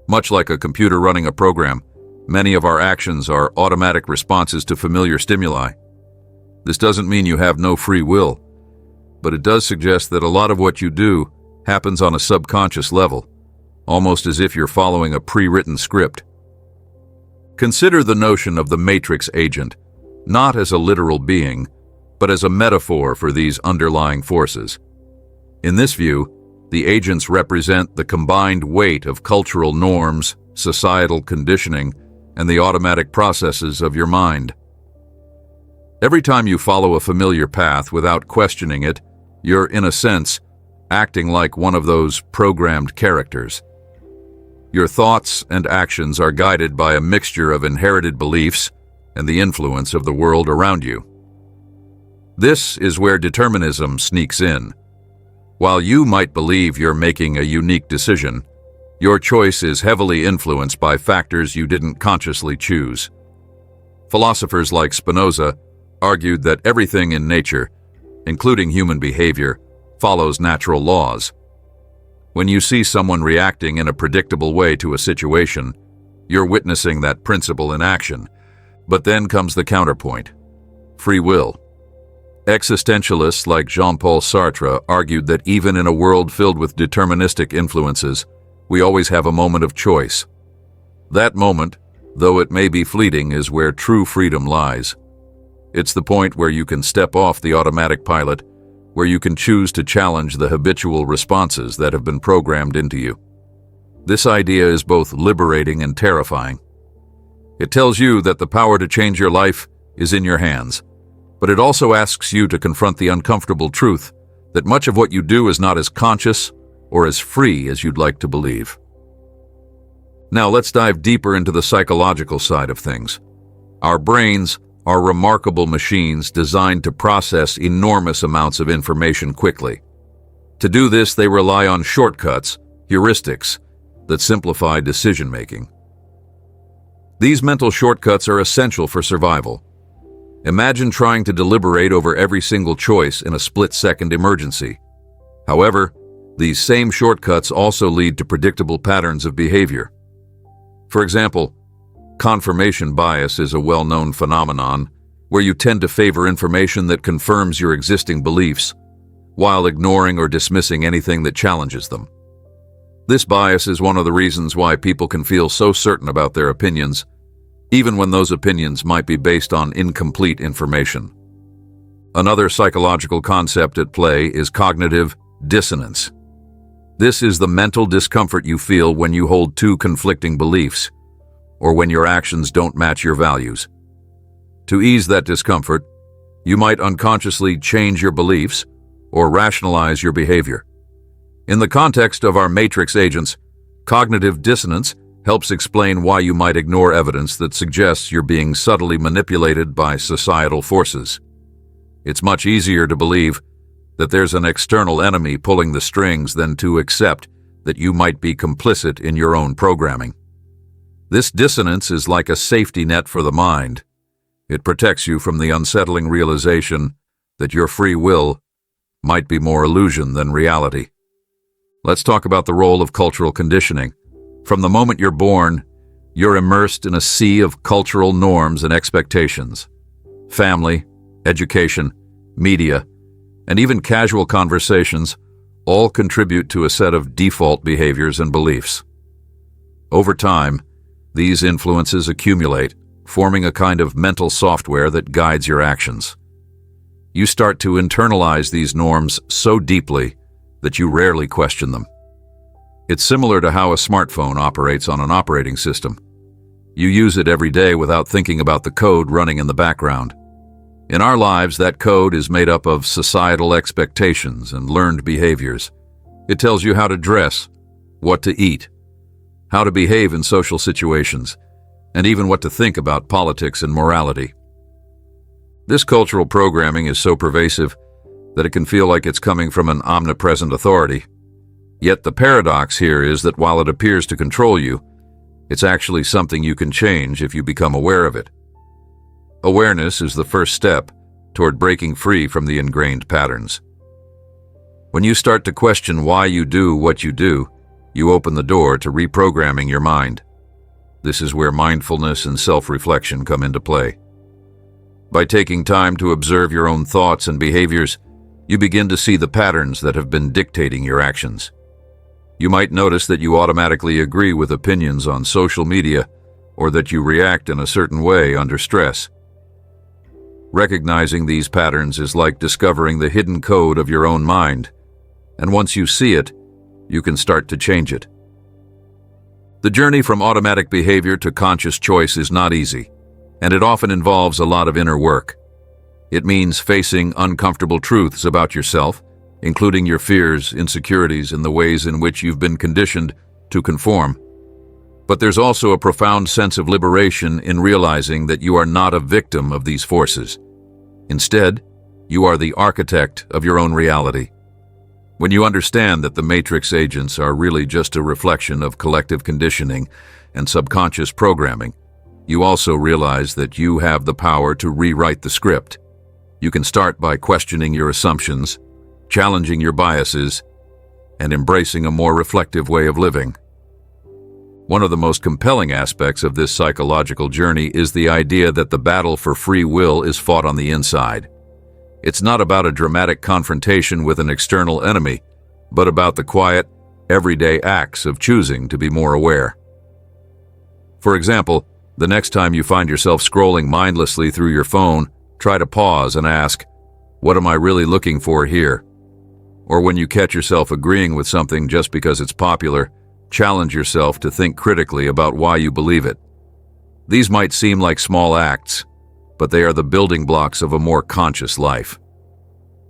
Much like a computer running a program, many of our actions are automatic responses to familiar stimuli. This doesn't mean you have no free will, but it does suggest that a lot of what you do happens on a subconscious level, almost as if you're following a pre-written script. Consider the notion of the matrix agent, not as a literal being, but as a metaphor for these underlying forces. In this view, the agents represent the combined weight of cultural norms, societal conditioning, and the automatic processes of your mind. Every time you follow a familiar path without questioning it, you're, in a sense, acting like one of those programmed characters. Your thoughts and actions are guided by a mixture of inherited beliefs and the influence of the world around you. This is where determinism sneaks in. While you might believe you're making a unique decision, your choice is heavily influenced by factors you didn't consciously choose. Philosophers like Spinoza argued that everything in nature, including human behavior, follows natural laws. When you see someone reacting in a predictable way to a situation, you're witnessing that principle in action. But then comes the counterpoint: free will. Existentialists like Jean-Paul Sartre argued that even in a world filled with deterministic influences, we always have a moment of choice. That moment, though it may be fleeting, is where true freedom lies. It's the point where you can step off the automatic pilot, where you can choose to challenge the habitual responses that have been programmed into you. This idea is both liberating and terrifying. It tells you that the power to change your life is in your hands, but it also asks you to confront the uncomfortable truth that much of what you do is not as conscious or as free as you'd like to believe. Now let's dive deeper into the psychological side of things. Our brains are remarkable machines designed to process enormous amounts of information quickly. To do this, they rely on shortcuts, heuristics, that simplify decision-making. These mental shortcuts are essential for survival. Imagine trying to deliberate over every single choice in a split-second emergency. However, these same shortcuts also lead to predictable patterns of behavior. For example, confirmation bias is a well-known phenomenon where you tend to favor information that confirms your existing beliefs, while ignoring or dismissing anything that challenges them. This bias is one of the reasons why people can feel so certain about their opinions, even when those opinions might be based on incomplete information. Another psychological concept at play is cognitive dissonance. This is the mental discomfort you feel when you hold two conflicting beliefs, or when your actions don't match your values. To ease that discomfort, you might unconsciously change your beliefs or rationalize your behavior. In the context of our matrix agents, cognitive dissonance helps explain why you might ignore evidence that suggests you're being subtly manipulated by societal forces. It's much easier to believe that there's an external enemy pulling the strings than to accept that you might be complicit in your own programming. This dissonance is like a safety net for the mind. It protects you from the unsettling realization that your free will might be more illusion than reality. Let's talk about the role of cultural conditioning. From the moment you're born, you're immersed in a sea of cultural norms and expectations. Family, education, media, and even casual conversations all contribute to a set of default behaviors and beliefs. Over time, these influences accumulate, forming a kind of mental software that guides your actions. You start to internalize these norms so deeply that you rarely question them. It's similar to how a smartphone operates on an operating system. You use it every day without thinking about the code running in the background. In our lives, that code is made up of societal expectations and learned behaviors. It tells you how to dress, what to eat, how to behave in social situations, and even what to think about politics and morality. This cultural programming is so pervasive that it can feel like it's coming from an omnipresent authority. Yet the paradox here is that while it appears to control you, it's actually something you can change if you become aware of it. Awareness is the first step toward breaking free from the ingrained patterns. When you start to question why you do what you do, you open the door to reprogramming your mind. This is where mindfulness and self-reflection come into play. By taking time to observe your own thoughts and behaviors, you begin to see the patterns that have been dictating your actions. You might notice that you automatically agree with opinions on social media, or that you react in a certain way under stress. Recognizing these patterns is like discovering the hidden code of your own mind, and once you see it, you can start to change it. The journey from automatic behavior to conscious choice is not easy, and it often involves a lot of inner work. It means facing uncomfortable truths about yourself, including your fears, insecurities, and the ways in which you've been conditioned to conform. But there's also a profound sense of liberation in realizing that you are not a victim of these forces. Instead, you are the architect of your own reality. When you understand that the Matrix agents are really just a reflection of collective conditioning and subconscious programming, you also realize that you have the power to rewrite the script. You can start by questioning your assumptions, challenging your biases, and embracing a more reflective way of living. One of the most compelling aspects of this psychological journey is the idea that the battle for free will is fought on the inside. It's not about a dramatic confrontation with an external enemy, but about the quiet, everyday acts of choosing to be more aware. For example, the next time you find yourself scrolling mindlessly through your phone, try to pause and ask, "What am I really looking for here?" Or when you catch yourself agreeing with something just because it's popular, challenge yourself to think critically about why you believe it. These might seem like small acts, but they are the building blocks of a more conscious life.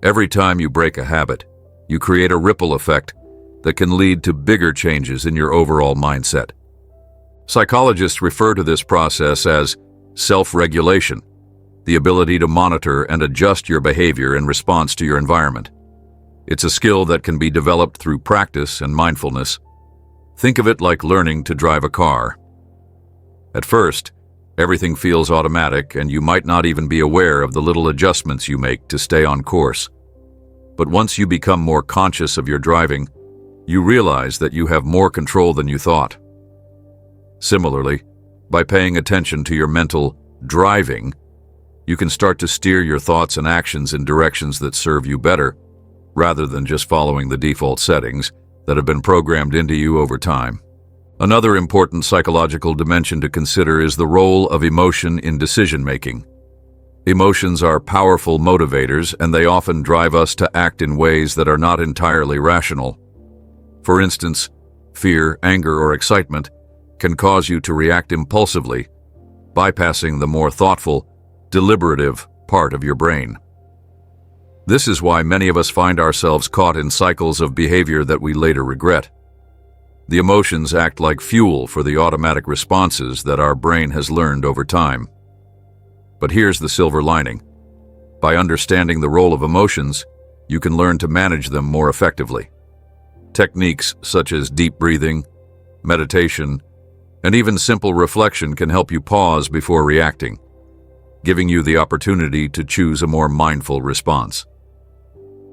Every time you break a habit, you create a ripple effect that can lead to bigger changes in your overall mindset. Psychologists refer to this process as self-regulation, the ability to monitor and adjust your behavior in response to your environment. It's a skill that can be developed through practice and mindfulness. Think of it like learning to drive a car. At first, everything feels automatic, and you might not even be aware of the little adjustments you make to stay on course. But once you become more conscious of your driving, you realize that you have more control than you thought. Similarly, by paying attention to your mental driving, you can start to steer your thoughts and actions in directions that serve you better, rather than just following the default settings that have been programmed into you over time. Another important psychological dimension to consider is the role of emotion in decision-making. Emotions are powerful motivators, and they often drive us to act in ways that are not entirely rational. For instance, fear, anger, or excitement can cause you to react impulsively, bypassing the more thoughtful, deliberative part of your brain. This is why many of us find ourselves caught in cycles of behavior that we later regret. The emotions act like fuel for the automatic responses that our brain has learned over time. But here's the silver lining. By understanding the role of emotions, you can learn to manage them more effectively. Techniques such as deep breathing, meditation, and even simple reflection can help you pause before reacting, giving you the opportunity to choose a more mindful response.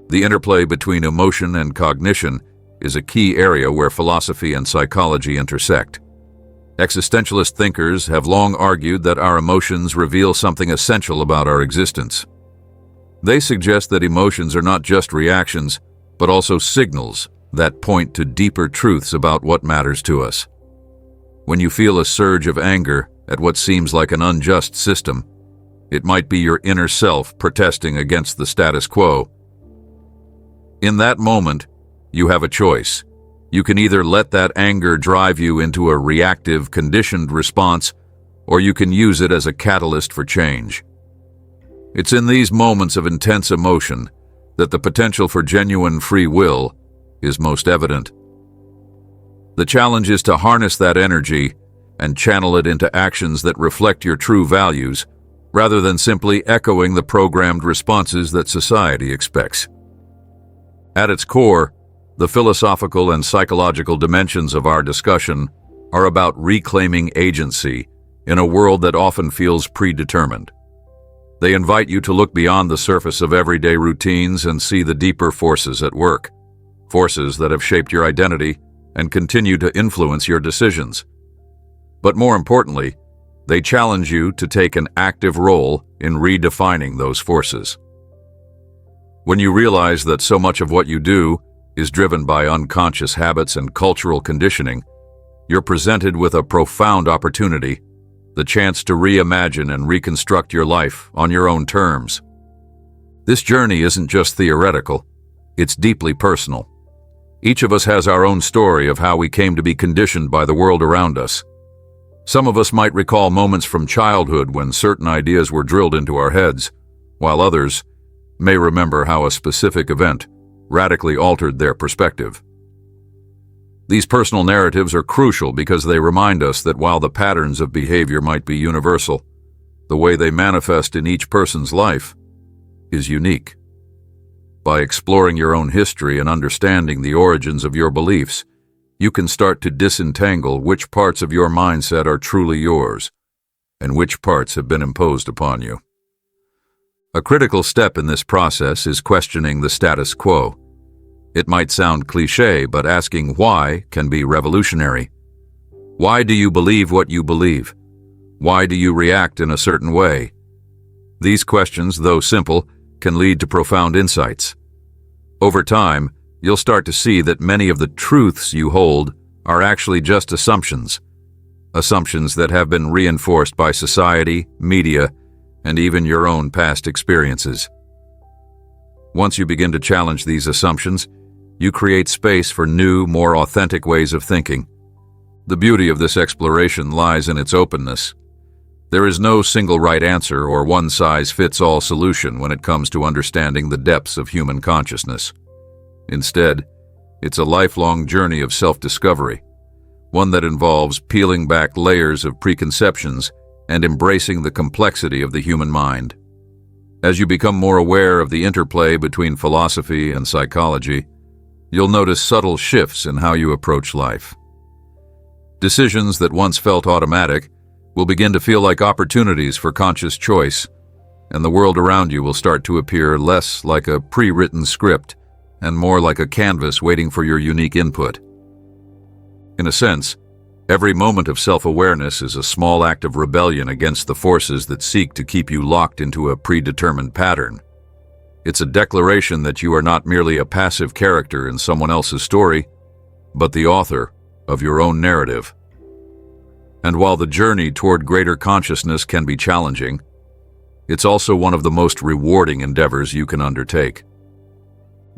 The interplay between emotion and cognition is a key area where philosophy and psychology intersect. Existentialist thinkers have long argued that our emotions reveal something essential about our existence. They suggest that emotions are not just reactions, but also signals that point to deeper truths about what matters to us. When you feel a surge of anger at what seems like an unjust system, It might be your inner self protesting against the status quo. In that moment, you have a choice. You can either let that anger drive you into a reactive, conditioned response, or you can use it as a catalyst for change. It's in these moments of intense emotion that the potential for genuine free will is most evident. The challenge is to harness that energy and channel it into actions that reflect your true values, rather than simply echoing the programmed responses that society expects. At its core, the philosophical and psychological dimensions of our discussion are about reclaiming agency in a world that often feels predetermined. They invite you to look beyond the surface of everyday routines and see the deeper forces at work, forces that have shaped your identity and continue to influence your decisions. But more importantly, they challenge you to take an active role in redefining those forces. When you realize that so much of what you do is driven by unconscious habits and cultural conditioning, you're presented with a profound opportunity, the chance to reimagine and reconstruct your life on your own terms. This journey isn't just theoretical, it's deeply personal. Each of us has our own story of how we came to be conditioned by the world around us. Some of us might recall moments from childhood when certain ideas were drilled into our heads, while others may remember how a specific event radically altered their perspective. These personal narratives are crucial because they remind us that while the patterns of behavior might be universal, the way they manifest in each person's life is unique. By exploring your own history and understanding the origins of your beliefs, you can start to disentangle which parts of your mindset are truly yours and which parts have been imposed upon you. A critical step in this process is questioning the status quo. It might sound cliché, but asking why can be revolutionary. Why do you believe what you believe? Why do you react in a certain way? These questions, though simple, can lead to profound insights. Over time, you'll start to see that many of the truths you hold are actually just assumptions that have been reinforced by society, media, and even your own past experiences. Once you begin to challenge these assumptions, you create space for new, more authentic ways of thinking. The beauty of this exploration lies in its openness. There is no single right answer or one-size-fits-all solution when it comes to understanding the depths of human consciousness. Instead, it's a lifelong journey of self-discovery, one that involves peeling back layers of preconceptions and embracing the complexity of the human mind. As you become more aware of the interplay between philosophy and psychology, you'll notice subtle shifts in how you approach life. Decisions that once felt automatic will begin to feel like opportunities for conscious choice, and the world around you will start to appear less like a pre-written script and more like a canvas waiting for your unique input. In a sense, every moment of self-awareness is a small act of rebellion against the forces that seek to keep you locked into a predetermined pattern. It's a declaration that you are not merely a passive character in someone else's story, but the author of your own narrative. And while the journey toward greater consciousness can be challenging, it's also one of the most rewarding endeavors you can undertake.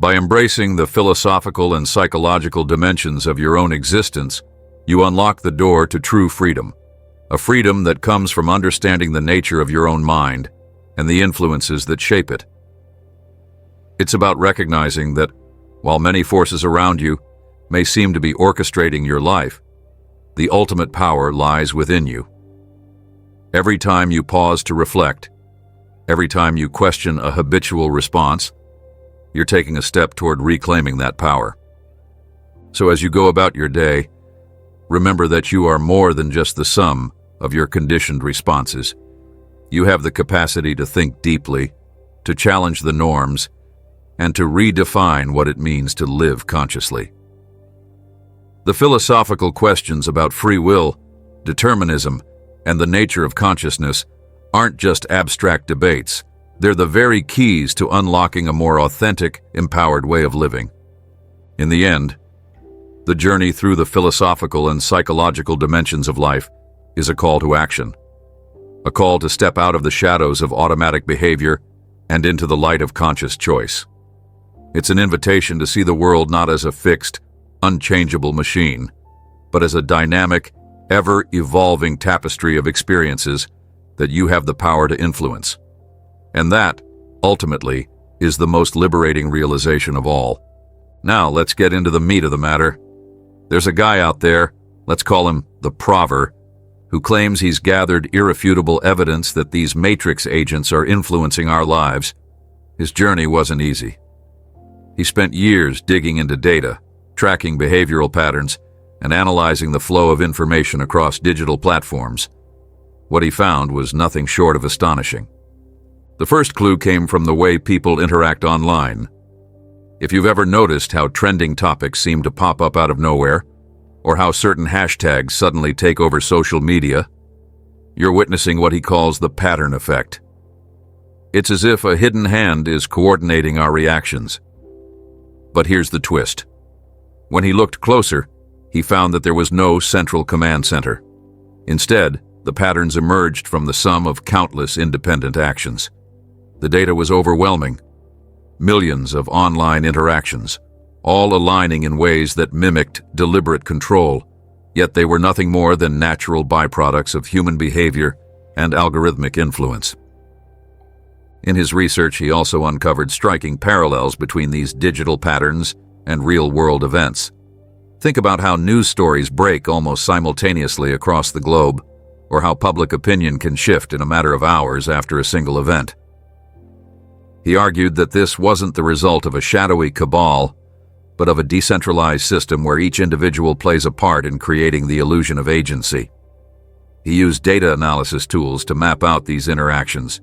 By embracing the philosophical and psychological dimensions of your own existence, you unlock the door to true freedom, a freedom that comes from understanding the nature of your own mind and the influences that shape it. It's about recognizing that, while many forces around you may seem to be orchestrating your life, the ultimate power lies within you. Every time you pause to reflect, every time you question a habitual response, you're taking a step toward reclaiming that power. So as you go about your day, remember that you are more than just the sum of your conditioned responses. You have the capacity to think deeply, to challenge the norms, and to redefine what it means to live consciously. The philosophical questions about free will, determinism, and the nature of consciousness aren't just abstract debates. They're the very keys to unlocking a more authentic, empowered way of living. In the end, the journey through the philosophical and psychological dimensions of life is a call to action. a call to step out of the shadows of automatic behavior and into the light of conscious choice. It's an invitation to see the world not as a fixed, unchangeable machine, but as a dynamic, ever-evolving tapestry of experiences that you have the power to influence. And that, ultimately, is the most liberating realization of all. Now, let's get into the meat of the matter. There's a guy out there, let's call him the Prover, who claims he's gathered irrefutable evidence that these Matrix agents are influencing our lives. His journey wasn't easy. He spent years digging into data, tracking behavioral patterns, and analyzing the flow of information across digital platforms. What he found was nothing short of astonishing. The first clue came from the way people interact online. If you've ever noticed how trending topics seem to pop up out of nowhere, or how certain hashtags suddenly take over social media, you're witnessing what he calls the pattern effect. It's as if a hidden hand is coordinating our reactions. But here's the twist. When he looked closer, he found that there was no central command center. Instead, the patterns emerged from the sum of countless independent actions. The data was overwhelming. Millions of online interactions, all aligning in ways that mimicked deliberate control, yet they were nothing more than natural byproducts of human behavior and algorithmic influence. In his research, he also uncovered striking parallels between these digital patterns and real-world events. Think about how news stories break almost simultaneously across the globe, or how public opinion can shift in a matter of hours after a single event. He argued that this wasn't the result of a shadowy cabal, but of a decentralized system where each individual plays a part in creating the illusion of agency. He used data analysis tools to map out these interactions,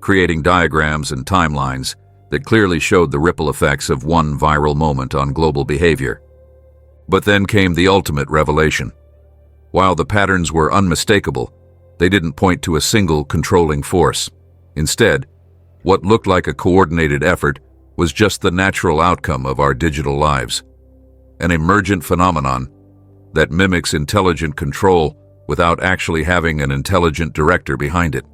creating diagrams and timelines that clearly showed the ripple effects of one viral moment on global behavior. But then came the ultimate revelation. While the patterns were unmistakable, they didn't point to a single controlling force. Instead, what looked like a coordinated effort was just the natural outcome of our digital lives, an emergent phenomenon that mimics intelligent control without actually having an intelligent director behind it.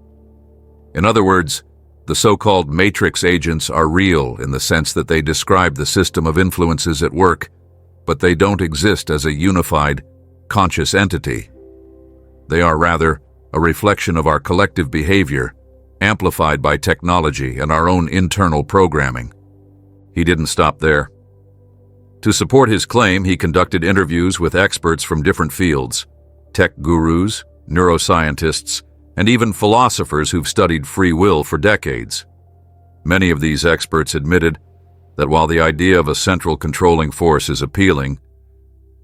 In other words, the so-called Matrix agents are real in the sense that they describe the system of influences at work, but they don't exist as a unified, conscious entity. They are rather a reflection of our collective behavior, amplified by technology and our own internal programming. He didn't stop there. To support his claim, he conducted interviews with experts from different fields, tech gurus, neuroscientists, and even philosophers who've studied free will for decades. Many of these experts admitted that while the idea of a central controlling force is appealing,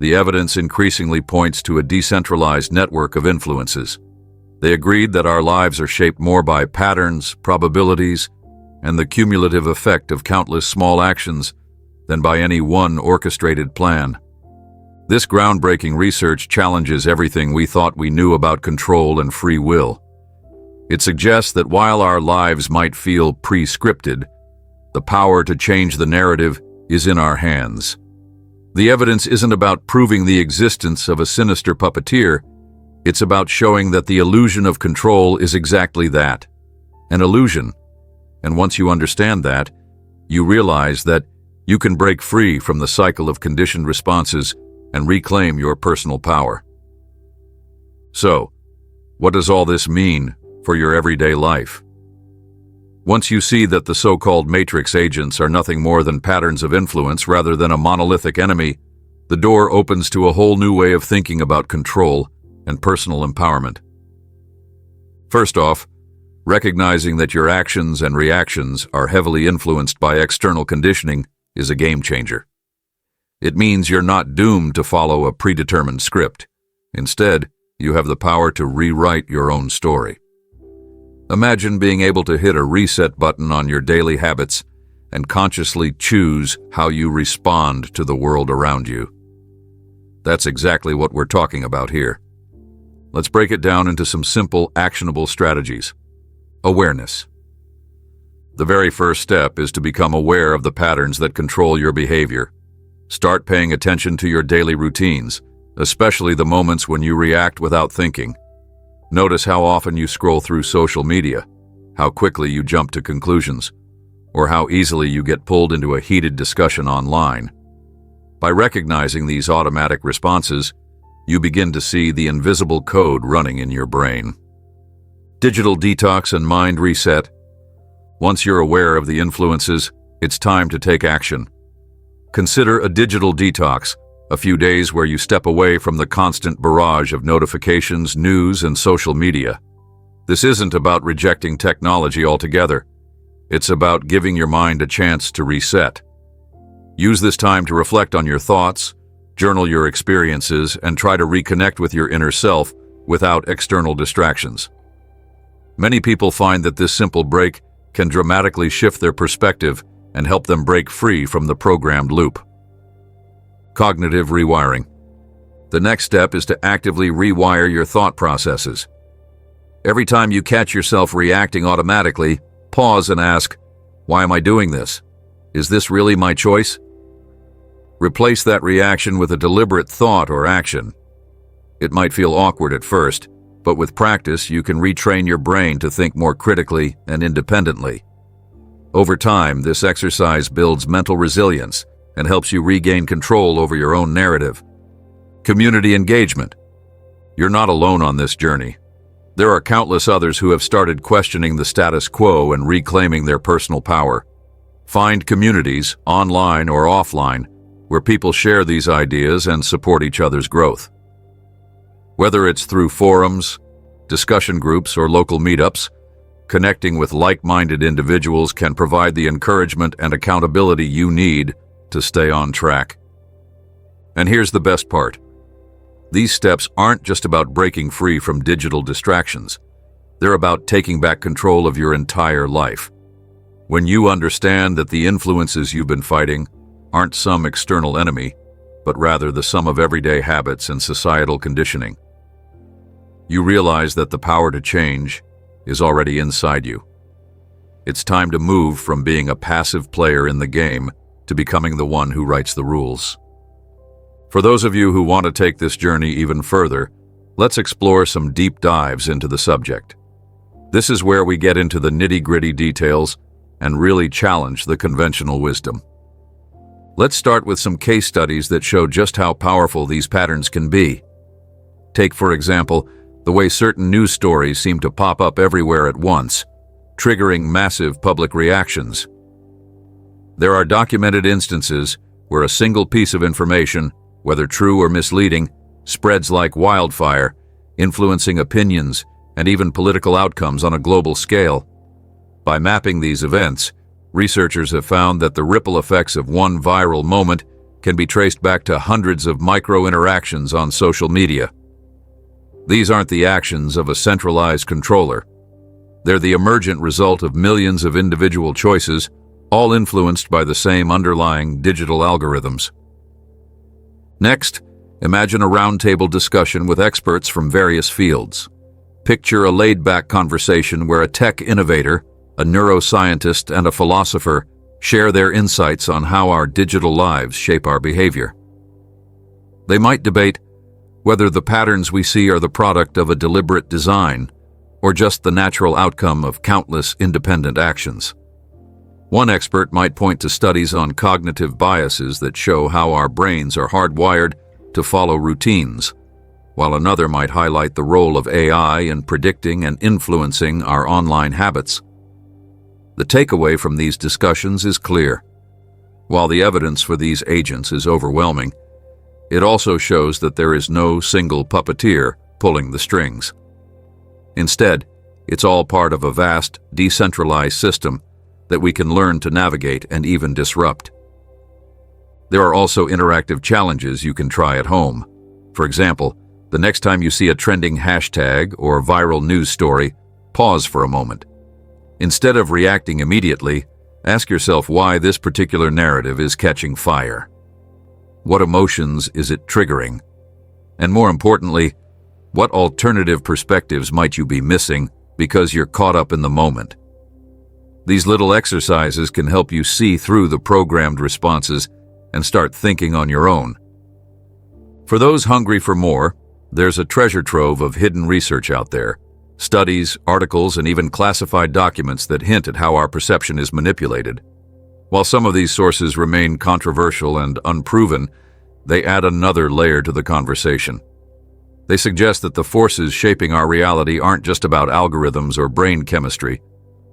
the evidence increasingly points to a decentralized network of influences. They agreed that our lives are shaped more by patterns, probabilities, and the cumulative effect of countless small actions than by any one orchestrated plan. This groundbreaking research challenges everything we thought we knew about control and free will. It suggests that while our lives might feel pre-scripted, the power to change the narrative is in our hands. The evidence isn't about proving the existence of a sinister puppeteer. It's about showing that the illusion of control is exactly that, an illusion. And once you understand that, you realize that you can break free from the cycle of conditioned responses and reclaim your personal power. So, what does all this mean for your everyday life? Once you see that the so-called Matrix agents are nothing more than patterns of influence rather than a monolithic enemy, the door opens to a whole new way of thinking about control and personal empowerment. First off, recognizing that your actions and reactions are heavily influenced by external conditioning is a game changer. It means you're not doomed to follow a predetermined script. Instead, you have the power to rewrite your own story. Imagine being able to hit a reset button on your daily habits and consciously choose how you respond to the world around you. That's exactly what we're talking about here. Let's break it down into some simple, actionable strategies. Awareness. The very first step is to become aware of the patterns that control your behavior. Start paying attention to your daily routines, especially the moments when you react without thinking. Notice how often you scroll through social media, how quickly you jump to conclusions, or how easily you get pulled into a heated discussion online. By recognizing these automatic responses, you begin to see the invisible code running in your brain. Digital detox and mind reset. Once you're aware of the influences, it's time to take action. Consider a digital detox, a few days where you step away from the constant barrage of notifications, news, and social media. This isn't about rejecting technology altogether. It's about giving your mind a chance to reset. Use this time to reflect on your thoughts, journal your experiences, and try to reconnect with your inner self without external distractions. Many people find that this simple break can dramatically shift their perspective and help them break free from the programmed loop. Cognitive rewiring. The next step is to actively rewire your thought processes. Every time you catch yourself reacting automatically, pause and ask, "Why am I doing this? Is this really my choice?" Replace that reaction with a deliberate thought or action. It might feel awkward at first, but with practice, you can retrain your brain to think more critically and independently. Over time, this exercise builds mental resilience and helps you regain control over your own narrative. Community engagement. You're not alone on this journey. There are countless others who have started questioning the status quo and reclaiming their personal power. Find communities, online or offline, where people share these ideas and support each other's growth. Whether it's through forums, discussion groups, or local meetups, connecting with like-minded individuals can provide the encouragement and accountability you need to stay on track. And here's the best part. These steps aren't just about breaking free from digital distractions. They're about taking back control of your entire life. When you understand that the influences you've been fighting aren't some external enemy, but rather the sum of everyday habits and societal conditioning, you realize that the power to change is already inside you. It's time to move from being a passive player in the game to becoming the one who writes the rules. For those of you who want to take this journey even further, let's explore some deep dives into the subject. This is where we get into the nitty-gritty details and really challenge the conventional wisdom. Let's start with some case studies that show just how powerful these patterns can be. Take, for example, the way certain news stories seem to pop up everywhere at once, triggering massive public reactions. There are documented instances where a single piece of information, whether true or misleading, spreads like wildfire, influencing opinions and even political outcomes on a global scale. By mapping these events, researchers have found that the ripple effects of one viral moment can be traced back to hundreds of micro-interactions on social media. These aren't the actions of a centralized controller. They're the emergent result of millions of individual choices, all influenced by the same underlying digital algorithms. Next, imagine a roundtable discussion with experts from various fields. Picture a laid-back conversation where a tech innovator, a neuroscientist, and a philosopher share their insights on how our digital lives shape our behavior. They might debate whether the patterns we see are the product of a deliberate design or just the natural outcome of countless independent actions. One expert might point to studies on cognitive biases that show how our brains are hardwired to follow routines, while another might highlight the role of AI in predicting and influencing our online habits. The takeaway from these discussions is clear. While the evidence for these agents is overwhelming, it also shows that there is no single puppeteer pulling the strings. Instead, it's all part of a vast, decentralized system that we can learn to navigate and even disrupt. There are also interactive challenges you can try at home. For example, the next time you see a trending hashtag or viral news story, pause for a moment. Instead of reacting immediately, ask yourself why this particular narrative is catching fire. What emotions is it triggering? And more importantly, what alternative perspectives might you be missing because you're caught up in the moment? These little exercises can help you see through the programmed responses and start thinking on your own. For those hungry for more, There's a treasure trove of hidden research out there, studies, articles, and even classified documents that hint at how our perception is manipulated. While some of these sources remain controversial and unproven, they add another layer to the conversation. They suggest that the forces shaping our reality aren't just about algorithms or brain chemistry.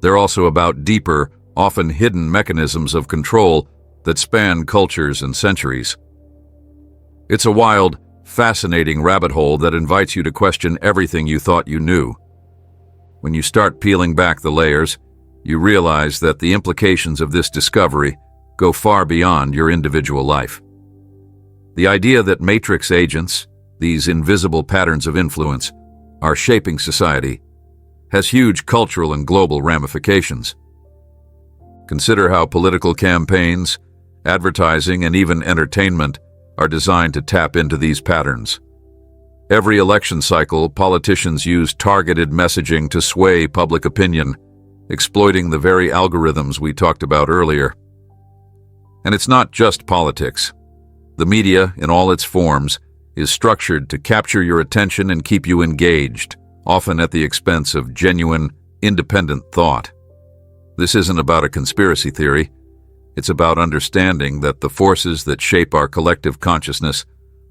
They're also about deeper, often hidden mechanisms of control that span cultures and centuries. It's a wild, fascinating rabbit hole that invites you to question everything you thought you knew. When you start peeling back the layers, you realize that the implications of this discovery go far beyond your individual life. The idea that matrix agents, these invisible patterns of influence, are shaping society has huge cultural and global ramifications. Consider how political campaigns, advertising, and even entertainment are designed to tap into these patterns. Every election cycle, politicians use targeted messaging to sway public opinion, exploiting the very algorithms we talked about earlier. And it's not just politics. The media, in all its forms, is structured to capture your attention and keep you engaged, often at the expense of genuine, independent thought. This isn't about a conspiracy theory. It's about understanding that the forces that shape our collective consciousness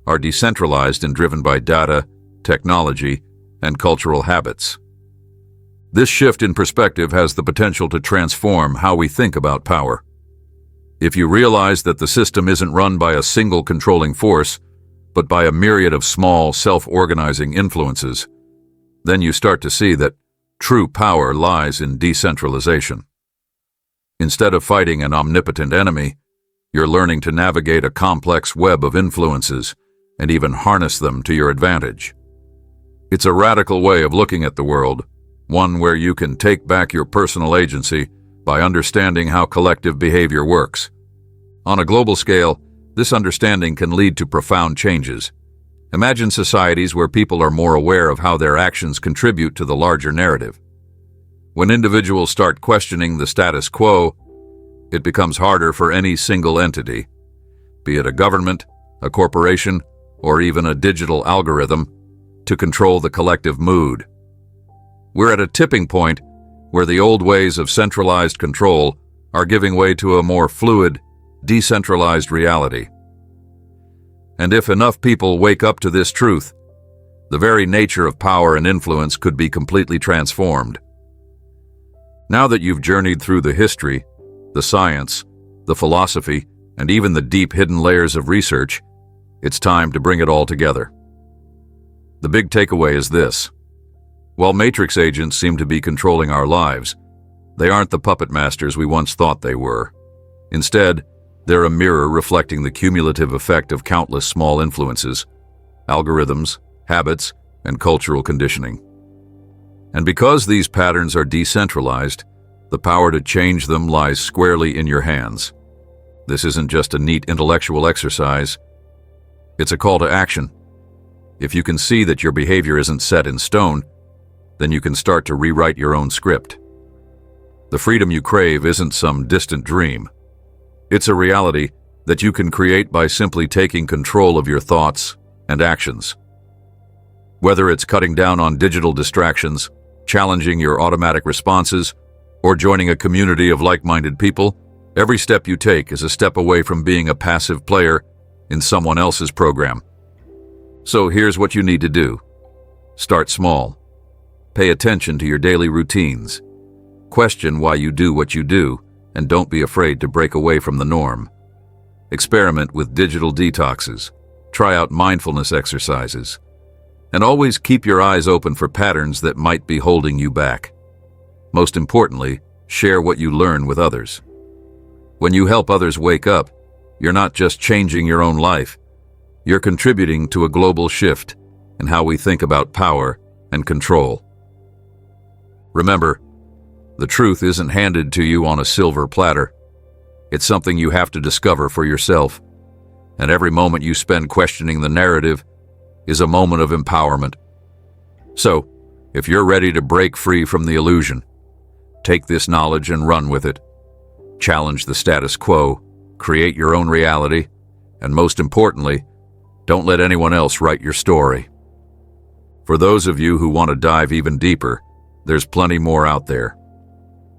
are decentralized and driven by data, technology, and cultural habits. This shift in perspective has the potential to transform how we think about power. If you realize that the system isn't run by a single controlling force, but by a myriad of small, self-organizing influences, then you start to see that true power lies in decentralization. Instead of fighting an omnipotent enemy, you're learning to navigate a complex web of influences and even harness them to your advantage. It's a radical way of looking at the world, one where you can take back your personal agency by understanding how collective behavior works. On a global scale, this understanding can lead to profound changes. Imagine societies where people are more aware of how their actions contribute to the larger narrative. When individuals start questioning the status quo, it becomes harder for any single entity, be it a government, a corporation, or even a digital algorithm, to control the collective mood. We're at a tipping point where the old ways of centralized control are giving way to a more fluid, decentralized reality. And if enough people wake up to this truth, the very nature of power and influence could be completely transformed. Now that you've journeyed through the history, the science, the philosophy, and even the deep hidden layers of research, it's time to bring it all together. The big takeaway is this. While matrix agents seem to be controlling our lives, they aren't the puppet masters we once thought they were. Instead, they're a mirror reflecting the cumulative effect of countless small influences, algorithms, habits, and cultural conditioning. And because these patterns are decentralized, the power to change them lies squarely in your hands. This isn't just a neat intellectual exercise. It's a call to action. If you can see that your behavior isn't set in stone, then you can start to rewrite your own script. The freedom you crave isn't some distant dream. It's a reality that you can create by simply taking control of your thoughts and actions. Whether it's cutting down on digital distractions, challenging your automatic responses, or joining a community of like-minded people, every step you take is a step away from being a passive player in someone else's program. So here's what you need to do. Start small. Pay attention to your daily routines. Question why you do what you do, and don't be afraid to break away from the norm. Experiment with digital detoxes. Try out mindfulness exercises. And always keep your eyes open for patterns that might be holding you back. Most importantly, share what you learn with others. When you help others wake up, you're not just changing your own life, you're contributing to a global shift in how we think about power and control. Remember, the truth isn't handed to you on a silver platter. It's something you have to discover for yourself. And every moment you spend questioning the narrative is a moment of empowerment. So, if you're ready to break free from the illusion, take this knowledge and run with it. Challenge the status quo, create your own reality, and most importantly, don't let anyone else write your story. For those of you who want to dive even deeper, there's plenty more out there.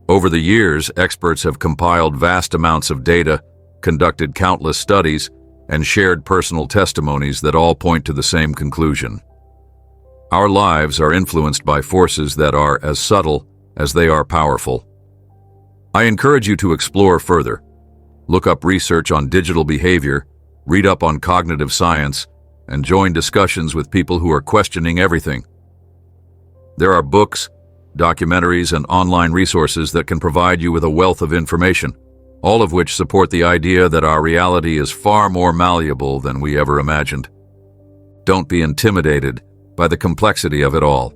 Over the years, experts have compiled vast amounts of data, conducted countless studies, and shared personal testimonies that all point to the same conclusion. Our lives are influenced by forces that are as subtle as they are powerful. I encourage you to explore further. Look up research on digital behavior, read up on cognitive science, and join discussions with people who are questioning everything. There are books, documentaries, and online resources that can provide you with a wealth of information, all of which support the idea that our reality is far more malleable than we ever imagined. Don't be intimidated by the complexity of it all.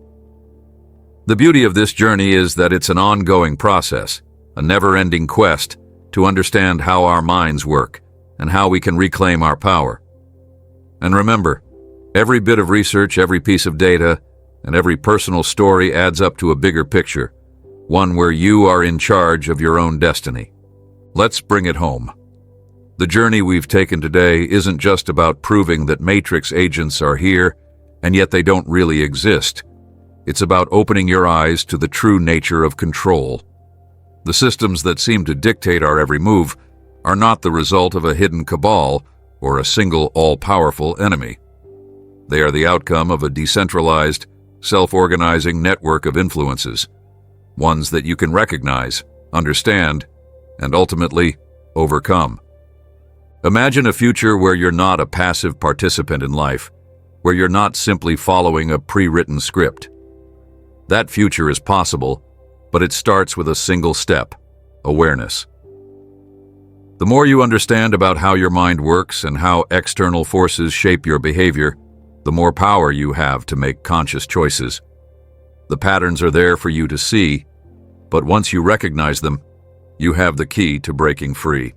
The beauty of this journey is that it's an ongoing process, a never-ending quest to understand how our minds work and how we can reclaim our power. And remember, every bit of research, every piece of data, and every personal story adds up to a bigger picture, one where you are in charge of your own destiny. Let's bring it home. The journey we've taken today isn't just about proving that Matrix agents are here, and yet they don't really exist. It's about opening your eyes to the true nature of control. The systems that seem to dictate our every move are not the result of a hidden cabal or a single all-powerful enemy. They are the outcome of a decentralized, self-organizing network of influences, ones that you can recognize, understand, and ultimately overcome. Imagine a future where you're not a passive participant in life, where you're not simply following a pre-written script. That future is possible, but it starts with a single step: awareness. The more you understand about how your mind works and how external forces shape your behavior, the more power you have to make conscious choices. The patterns are there for you to see, but once you recognize them, you have the key to breaking free.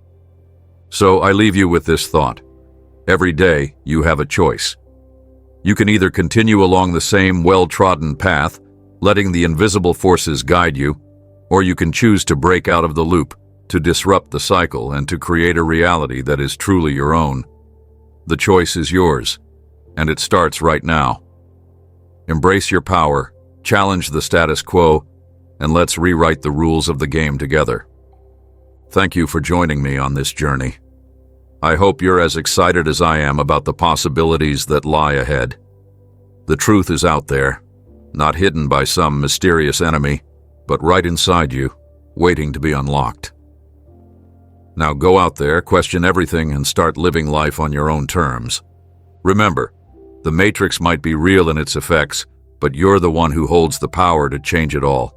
So I leave you with this thought. Every day, you have a choice. You can either continue along the same well-trodden path, letting the invisible forces guide you, or you can choose to break out of the loop, to disrupt the cycle, and to create a reality that is truly your own. The choice is yours, and it starts right now. Embrace your power, challenge the status quo, and let's rewrite the rules of the game together. Thank you for joining me on this journey. I hope you're as excited as I am about the possibilities that lie ahead. The truth is out there, not hidden by some mysterious enemy, but right inside you, waiting to be unlocked. Now go out there, question everything, and start living life on your own terms. Remember, the Matrix might be real in its effects, but you're the one who holds the power to change it all.